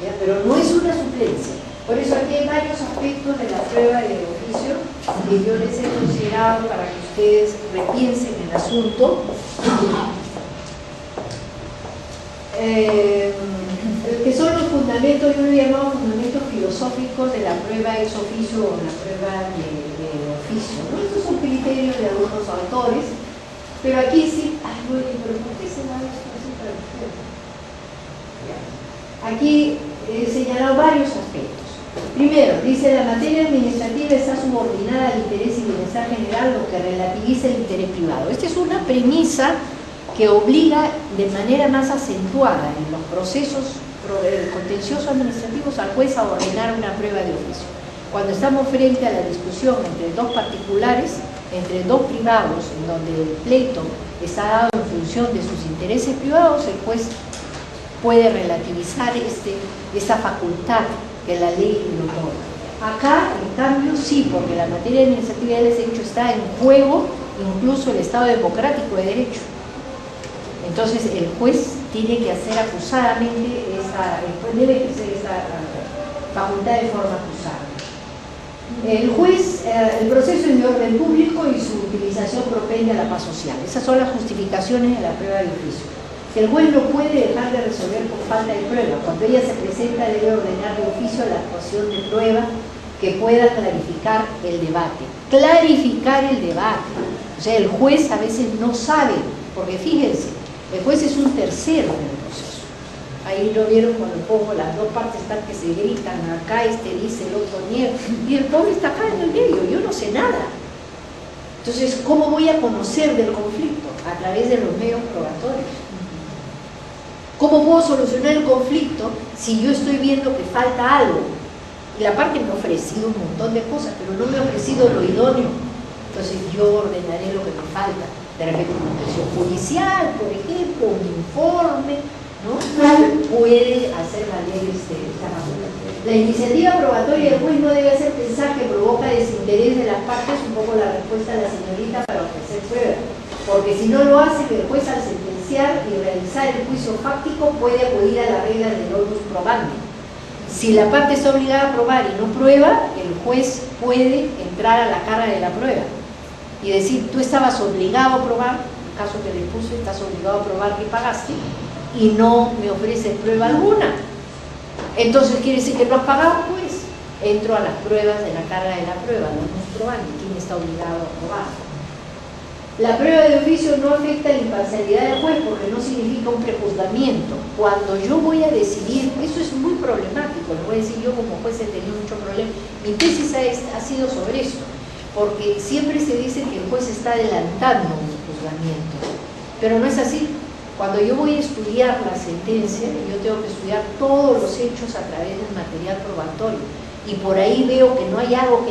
¿Ya? Pero no es una suplencia. Por eso aquí hay varios aspectos de la prueba de oficio que yo les he considerado para que ustedes repiensen el asunto. Que son los fundamentos, yo lo he llamado fundamentos filosóficos de la prueba ex oficio o la prueba de oficio, ¿no? Estos son criterios de algunos autores, pero aquí sí, pero ¿por qué se da esto así para ustedes? Aquí he señalado varios aspectos. Primero, dice, la materia administrativa está subordinada al interés y bienestar general, lo que relativiza el interés privado. Esta es una premisa que obliga de manera más acentuada en los procesos contenciosos administrativos al juez a ordenar una prueba de oficio. Cuando estamos frente a la discusión entre dos particulares, entre dos privados, en donde el pleito está dado en función de sus intereses privados, el juez puede relativizar esta facultad que la ley le otorga. Acá, en cambio, sí, porque la materia administrativa del hecho está en juego, incluso el Estado democrático de derecho. Entonces, el juez tiene que hacer acusadamente debe ejercer esa facultad de forma acusada. El juez, el proceso es de orden público y su utilización propende a la paz social. Esas son las justificaciones de la prueba de oficio. El juez no puede dejar de resolver por falta de prueba. Cuando ella se presenta, debe ordenar de oficio la actuación de prueba que pueda clarificar el debate. Clarificar el debate. O sea, el juez a veces no sabe, porque fíjense, el juez es un tercero en el proceso. Ahí lo vieron cuando pongo las dos partes están que se gritan, acá este dice, el otro niega, y el pobre está acá en el medio, yo no sé nada. Entonces, ¿cómo voy a conocer del conflicto? A través de los medios probatorios. ¿Cómo puedo solucionar el conflicto si yo estoy viendo que falta algo? Y la parte me ha ofrecido un montón de cosas, pero no me ha ofrecido lo idóneo. Entonces yo ordenaré lo que me falta. De repente una presión judicial, por ejemplo, un informe, ¿no? Puede hacer valer esta razón. La iniciativa probatoria del juez no debe hacer pensar que provoca desinterés de las partes, un poco la respuesta de la señorita para ofrecer prueba. Porque si no lo hace, el juez al sentenciar y realizar el juicio fáctico puede acudir a la regla del onus probandi. Si la parte está obligada a probar y no prueba, el juez puede entrar a la carga de la prueba y decir, tú estabas obligado a probar, en el caso que le puse, estás obligado a probar que pagaste y no me ofreces prueba alguna. Entonces quiere decir que no has pagado, pues entro a las pruebas de la carga de la prueba, no es probando quién está obligado a probar. La prueba de oficio no afecta la imparcialidad del juez porque no significa un prejuzgamiento. Cuando yo voy a decidir, eso es muy problemático, lo voy a decir yo como juez he tenido mucho problema. Mi tesis ha sido sobre esto, porque siempre se dice que el juez está adelantando un juzgamiento, pero no es así. Cuando yo voy a estudiar la sentencia, yo tengo que estudiar todos los hechos a través del material probatorio, y por ahí veo que no hay algo,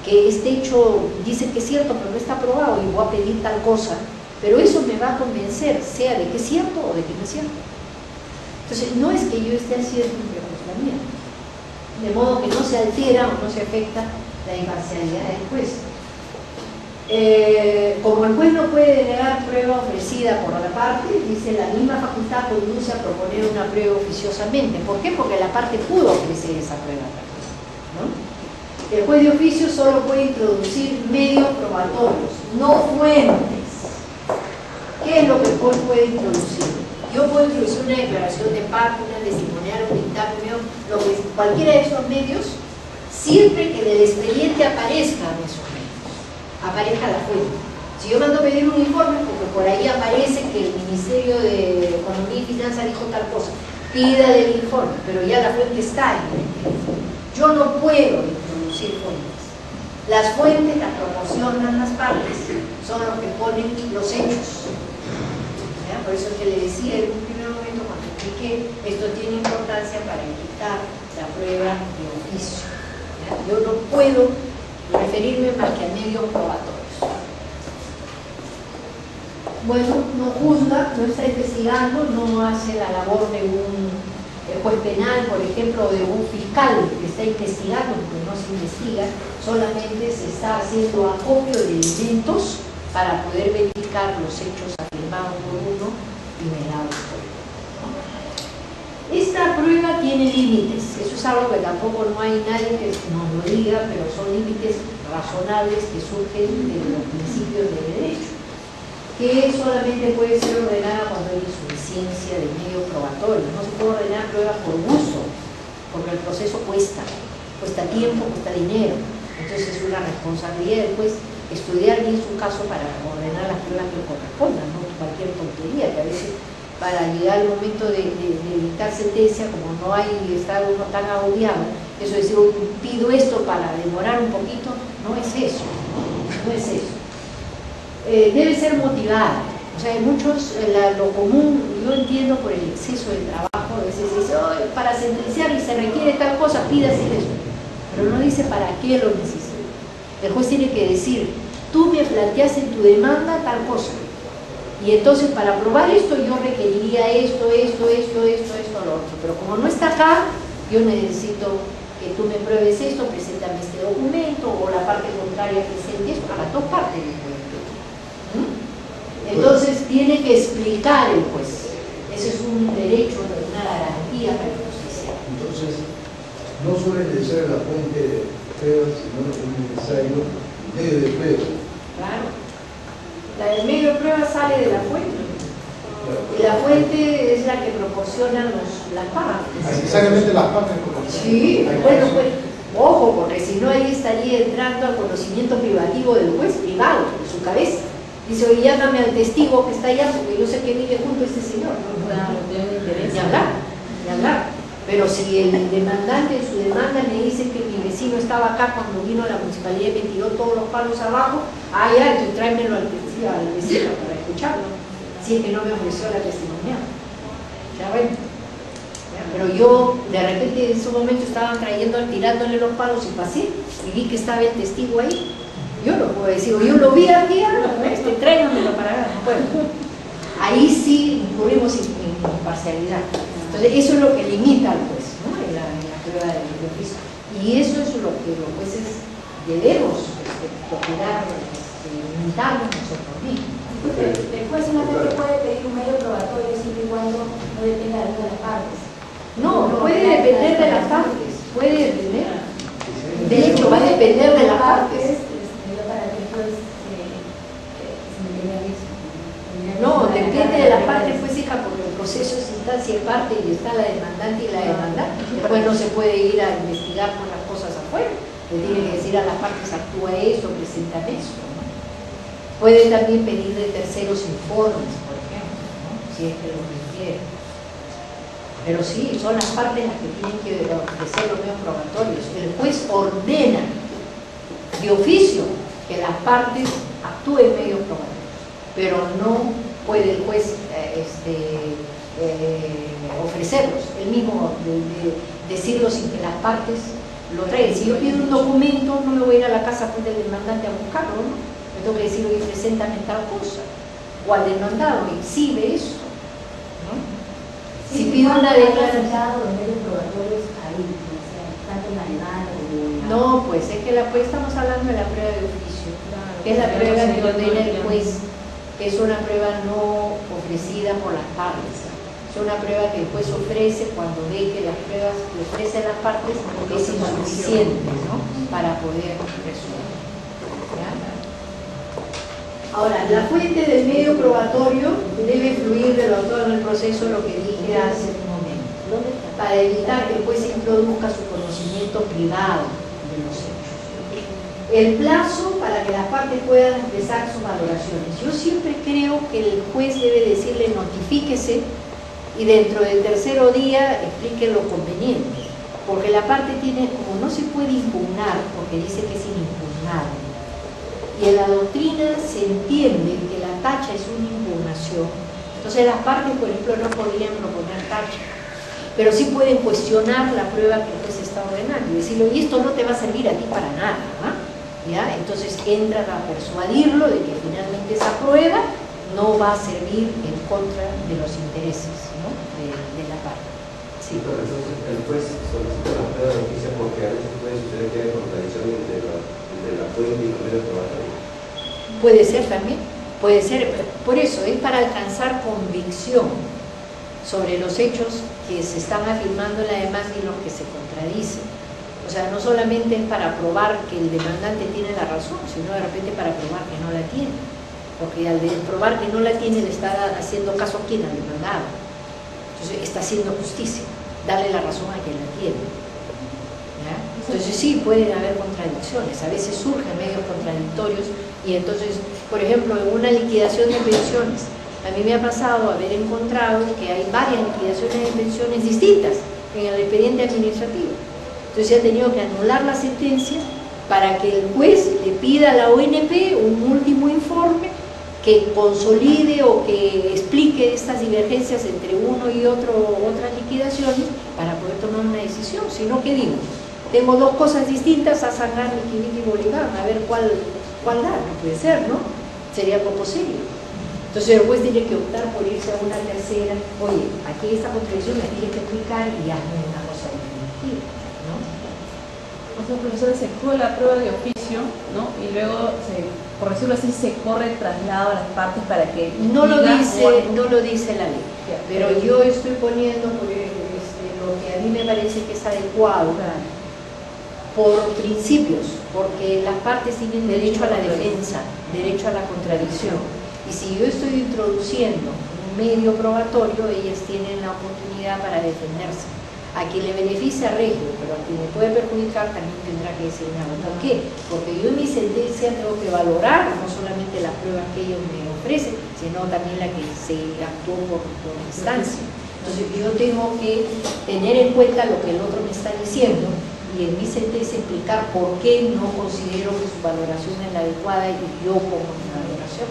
que este hecho dice que es cierto, pero no está probado, y voy a pedir tal cosa, pero eso me va a convencer, sea de que es cierto o de que no es cierto. Entonces, no es que yo esté haciendo un prejuzgamiento, de modo que no se altera o no se afecta la imparcialidad del juez. Como el juez no puede denegar prueba ofrecida por la parte, dice, la misma facultad conduce a proponer una prueba oficiosamente. ¿Por qué? Porque la parte pudo ofrecer esa prueba, ¿no? El juez de oficio solo puede introducir medios probatorios, no fuentes. ¿Qué es lo que el juez puede introducir? Yo puedo introducir una declaración de parte, una testimonial, un dictamen, cualquiera de esos medios, siempre que en el expediente aparezcan esos medios, aparezca la fuente. Si yo mando a pedir un informe, porque por ahí aparece que el Ministerio de Economía y Finanzas dijo tal cosa, pídale el informe, pero ya la fuente está en el informe. Yo no puedo introducir fuentes. Las fuentes las proporcionan las partes, son los que ponen los hechos. ¿Ya? Por eso es que le decía en un primer momento cuando expliqué, esto tiene importancia para evitar la prueba de oficio. ¿Ya? Yo no puedo referirme más que a medios probatorios. bueno, no juzga, no está investigando, no hace la labor de un juez penal, por ejemplo, o de un fiscal que está investigando, porque no se investiga, solamente se está haciendo acopio de elementos para poder verificar los hechos afirmados por uno y negados por otro, ¿no? Esta prueba tiene límites, eso es algo que tampoco no hay nadie que nos lo diga, pero son límites razonables que surgen de los principios del derecho, que solamente puede ser ordenada cuando hay insuficiencia de medio probatorio. No se puede ordenar pruebas por gusto, porque el proceso cuesta tiempo, cuesta dinero. Entonces es una responsabilidad del juez estudiar bien su caso para ordenar las pruebas que correspondan, no cualquier tontería, que a veces para llegar al momento de dictar sentencia, como no hay, está uno tan agobiado, eso es decir, pido esto para demorar un poquito, no es eso, no es eso. Debe ser motivada. O sea, hay muchos, lo común, yo entiendo por el exceso de trabajo, a veces dice, oh, para sentenciar y se requiere tal cosa, pida hacer eso. Pero no dice para qué lo necesita. El juez tiene que decir, tú me planteas en tu demanda tal cosa. Y entonces para probar esto yo requeriría esto, lo otro. Pero como no está acá, yo necesito que tú me pruebes esto, preséntame este documento, o la parte contraria presente esto, a las dos partes. Entonces tiene que explicar el juez. Ese es un derecho, una garantía para la justicia. Entonces, no suele ser la fuente de pruebas, sino es necesario el medio de prueba. Claro. El medio de prueba sale de la fuente. Y la fuente es la que proporcionan las partes. Necesariamente las partes proporcionan. Sí, bueno, pues, ojo, porque si no ahí estaría entrando al conocimiento privativo del juez, privado, en su cabeza. Dice, oye, llámame al testigo que está allá, porque yo sé que vive junto a este señor. Ni hablar. Pero si el demandante en su demanda me dice que mi vecino estaba acá cuando vino a la municipalidad y me tiró todos los palos abajo, ya, entonces tráemelo al vecino para escucharlo, si es que no me ofreció la testimonial. Ya ven. Pero yo, de repente, en ese momento estaban tirándole los palos y pasé, y vi que estaba el testigo ahí. Yo no puedo decir, yo lo vi aquí, tráigamelo para acá, no puedo. Ahí sí incurrimos en imparcialidad. Entonces, eso es lo que limita al juez, ¿no? en la prueba de oficio. Y eso es lo que los jueces debemos procurar limitarnos nosotros mismos. El juez solamente puede pedir un medio probatorio siempre y cuando no dependa de las partes. No puede depender de las partes, puede depender. De hecho, va a depender de las partes. No, depende de la parte física porque el proceso es instancia y parte y está la demandante y la demandante. Después no se puede ir a investigar con las cosas afuera. Le tiene que decir a las partes, actúa esto, presenta esto, ¿no? Puede también pedir de terceros informes, por ejemplo, ¿no? Si es que lo requiere. Pero sí, son las partes las que tienen que ofrecer los medios probatorios. El juez ordena de oficio que las partes actúen medios probatorios, pero no puede el juez ofrecerlos, él mismo decirlo sin que las partes lo traigan. Si yo pido un documento, no me voy a ir a la casa del demandante a buscarlo, ¿no? Me tengo que decir, oye, preséntame tal cosa, o al demandado, exhibe eso, ¿no? Si pido una declaración, los medios probatorios ahí, o sea, tanto en la demanda como no, pues es que estamos hablando de la prueba de oficio, que es la prueba que ordena el juez, que es una prueba no ofrecida por las partes. Es una prueba que el juez ofrece cuando ve que las pruebas que ofrecen las partes es insuficiente, ¿no? Para poder resolver. ¿Ya? Ahora, la fuente del medio probatorio debe fluir de lo actuado en el proceso, lo que dije hace un momento, para evitar que el juez introduzca su conocimiento privado de los hechos. El plazo para que las partes puedan expresar sus valoraciones. Yo siempre creo que el juez debe decirle notifíquese y dentro del tercero día explique lo conveniente, porque la parte tiene, como no se puede impugnar, porque dice que es inimpugnable, y en la doctrina se entiende que la tacha es una impugnación, entonces las partes, por ejemplo, no podrían proponer tacha, pero sí pueden cuestionar la prueba que el juez está ordenando y decirle, y esto no te va a servir a ti para nada, ¿no? ¿Ya? Entonces entran a persuadirlo de que finalmente esa prueba no va a servir en contra de los intereses, ¿no?, de la parte. Sí. Pero entonces el juez solicita la prueba de justicia porque a veces puede suceder que haya contradicción entre la fuente y los medios probatorios. Puede ser también, puede ser. Por eso es para alcanzar convicción sobre los hechos que se están afirmando en la demanda y los que se contradicen. O sea, no solamente es para probar que el demandante tiene la razón, sino de repente para probar que no la tiene. Porque al probar que no la tiene le está haciendo caso a quien ha demandado. Entonces está haciendo justicia, darle la razón a quien la tiene. ¿Ya? Entonces sí, pueden haber contradicciones, a veces surgen medios contradictorios y entonces, por ejemplo, en una liquidación de pensiones, a mí me ha pasado haber encontrado que hay varias liquidaciones de pensiones distintas en el expediente administrativo. Entonces se ha tenido que anular la sentencia para que el juez le pida a la ONP un último informe que consolide o que explique estas divergencias entre uno y otras liquidaciones para poder tomar una decisión. Si no, ¿qué digo? Tengo dos cosas distintas, a Sangán y Bolívar, a ver cuál dar. No puede ser, ¿no? Sería poco serio. Entonces el juez tiene que optar por irse a una tercera. Oye, aquí esta contradicción la tiene que explicar y hazme una cosa definitiva, ¿no? O sea, profesor, se prueba la prueba de oficio, ¿no? Y luego, por decirlo así, se corre el traslado a las partes para que... No lo dice la ley, pero yo estoy poniendo lo que a mí me parece que es adecuado por principios, porque las partes tienen derecho a la defensa, derecho a la contradicción. Y si yo estoy introduciendo un medio probatorio, ellas tienen la oportunidad para defenderse. A quien le beneficia regio, pero a quien le puede perjudicar también tendrá que decir nada. ¿Por qué? Porque yo en mi sentencia tengo que valorar no solamente las pruebas que ellos me ofrecen, sino también la que se actuó por instancia. Entonces yo tengo que tener en cuenta lo que el otro me está diciendo y en mi sentencia explicar por qué no considero que su valoración es la adecuada y yo pongo mi valoración.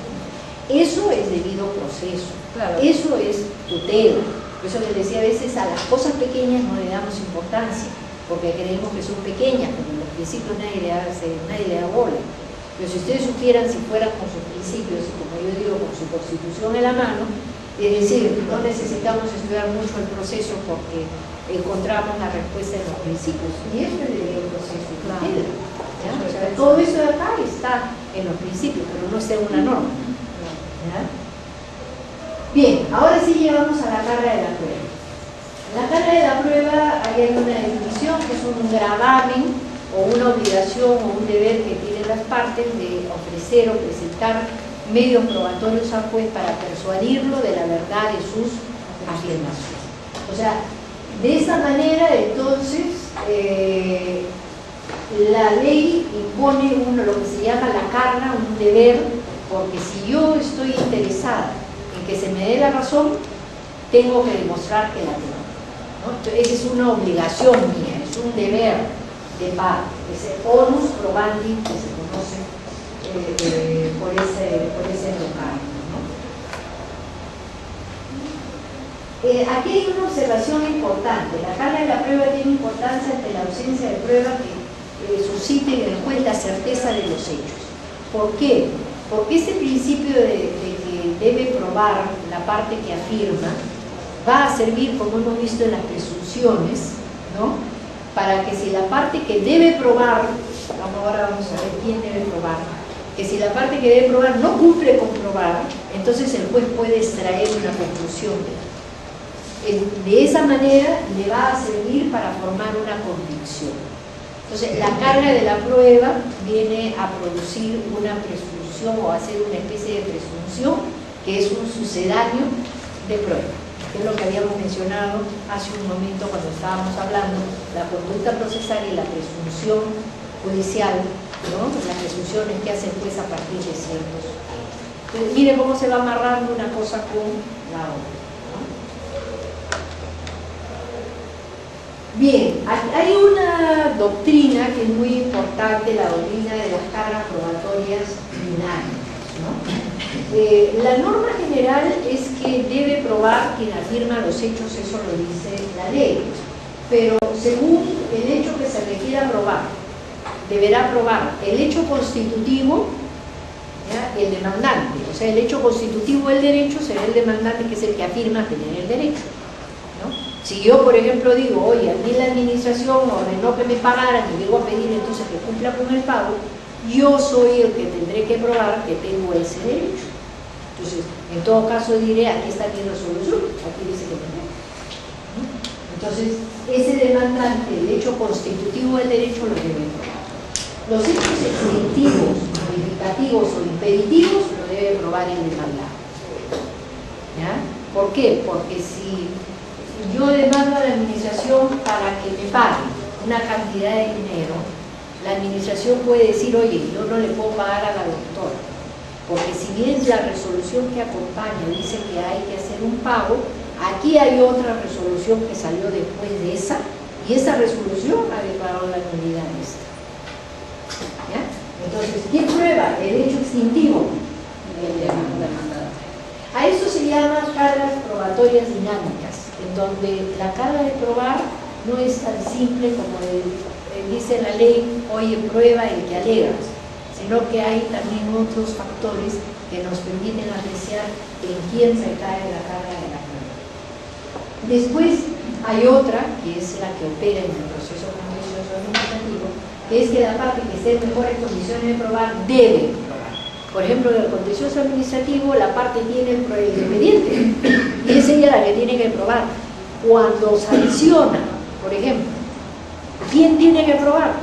Eso es debido proceso, claro. Eso es tutela. Por eso les decía, a veces a las cosas pequeñas no le damos importancia, porque creemos que son pequeñas, porque en los principios nadie le da bola. Pero si ustedes supieran, si fueran con sus principios, y como yo digo, con su constitución en la mano, es decir, no necesitamos estudiar mucho el proceso porque encontramos la respuesta en los principios. Y eso es el proceso de tutela. O sea, todo eso de acá está en los principios, pero no está en una norma. ¿Ya? Bien, ahora sí llegamos a la carga de la prueba. En la carga de la prueba hay una definición que es un gravamen o una obligación o un deber que tienen las partes de ofrecer o presentar medios probatorios al juez para persuadirlo de la verdad de sus afirmaciones. O sea, de esa manera entonces la ley impone lo que se llama la carga, un deber, porque si yo estoy interesada en que se me dé la razón, tengo que demostrar que la tengo, ¿no? Entonces, esa es una obligación mía, es un deber de parte, ese onus probandi que se conoce por ese local, ¿no? Aquí hay una observación importante. La carga de la prueba tiene importancia ante la ausencia de prueba que suscite en el juez la certeza de los hechos. ¿Por qué? Porque ese principio de que debe probar la parte que afirma va a servir, como hemos visto en las presunciones, ¿no?, para que si la parte que debe probar, ahora vamos a ver quién debe probar, que si la parte que debe probar no cumple con probar, entonces el juez puede extraer una conclusión de esa manera le va a servir para formar una convicción. Entonces la carga de la prueba viene a producir una presunción o a hacer una especie de presunción que es un sucedáneo de prueba, que es lo que habíamos mencionado hace un momento cuando estábamos hablando la conducta procesal y la presunción judicial, ¿no?, las presunciones que hace el juez a partir de ciertos. Entonces, miren cómo se va amarrando una cosa con la otra. Bien, hay una doctrina que es muy importante, la doctrina de las cargas probatorias dinámicas, ¿no? La norma general es que debe probar quien afirma los hechos, eso lo dice la ley, pero según el hecho que se requiera probar, deberá probar el hecho constitutivo ¿ya? El demandante, o sea, el hecho constitutivo del derecho será el demandante, que es el que afirma tener el derecho, ¿no? Si yo, por ejemplo, digo, oye, a mí la administración ordenó que me pagaran y llego a pedir entonces que cumpla con el pago, yo soy el que tendré que probar que tengo ese derecho. Entonces, en todo caso diré, aquí está mi resolución, aquí dice que tengo. Entonces, ese demandante, el hecho constitutivo del derecho, lo debe probar. Los hechos extintivos, modificativos o impeditivos lo debe probar el demandante. ¿Ya? ¿Por qué? Porque si yo demando a la administración para que me pague una cantidad de dinero, la administración puede decir, oye, yo no le puedo pagar a la doctora, porque si bien la resolución que acompaña dice que hay que hacer un pago, aquí hay otra resolución que salió después de esa, y esa resolución ha declarado la nulidad de esta. ¿Ya? Entonces, ¿quién prueba? El hecho extintivo. El demandado. A eso se llama cargas probatorias dinámicas, en donde la carga de probar no es tan simple como dice la ley, oye, prueba el que alega, sino que hay también otros factores que nos permiten apreciar en quién se cae la carga de la prueba. Después hay otra, que es la que opera en el proceso contencioso administrativo, que es que la parte que esté en mejores condiciones de probar debe probar. Por ejemplo, en el contencioso administrativo la parte tiene el expediente y es ella la que tiene que probar. Cuando sanciona, por ejemplo, ¿quién tiene que probar?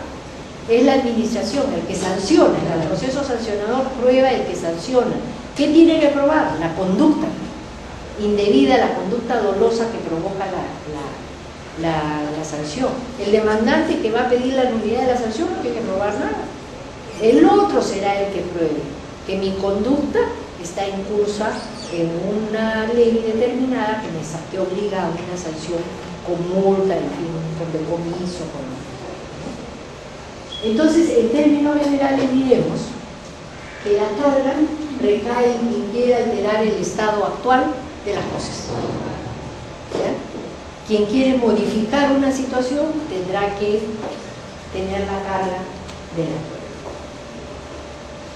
Es la administración, el que sanciona. En el proceso sancionador prueba el que sanciona. ¿Qué tiene que probar? La conducta indebida, la conducta dolosa que provoca la sanción. El demandante que va a pedir la nulidad de la sanción no tiene que probar nada. El otro será el que pruebe que mi conducta está incursa en una ley determinada que obliga a una sanción con multa, en fin, con decomiso, con... Entonces, en términos generales diremos que la carga recae en quien quiera alterar el estado actual de las cosas. ¿Ya? Quien quiere modificar una situación tendrá que tener la carga de la prueba.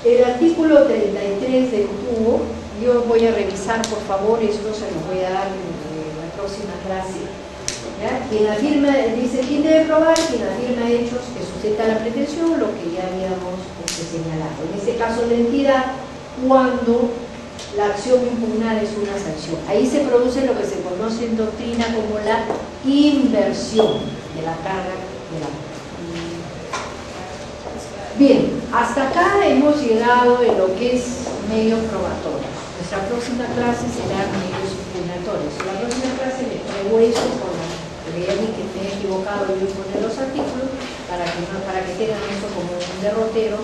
El artículo 33 del TUO, yo voy a revisar, por favor, esto se los voy a dar en la próxima clase. ¿Ya? Quien afirma, dice, ¿quién debe probar? Quien afirma hechos que sustenta la pretensión, lo que ya habíamos señalado. En este caso, la entidad, cuando la acción impugnada es una sanción. Ahí se produce lo que se conoce en doctrina como la inversión de la carga de la prueba. Bien, hasta acá hemos llegado en lo que es medios probatorios. Nuestra próxima clase será medios impugnatorios. En la próxima clase les traigo eso con la que ya vi que me he equivocado yo con los artículos para que tengan eso como un derrotero,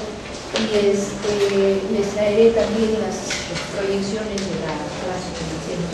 y les traeré también las proyecciones de la clase que hicimos.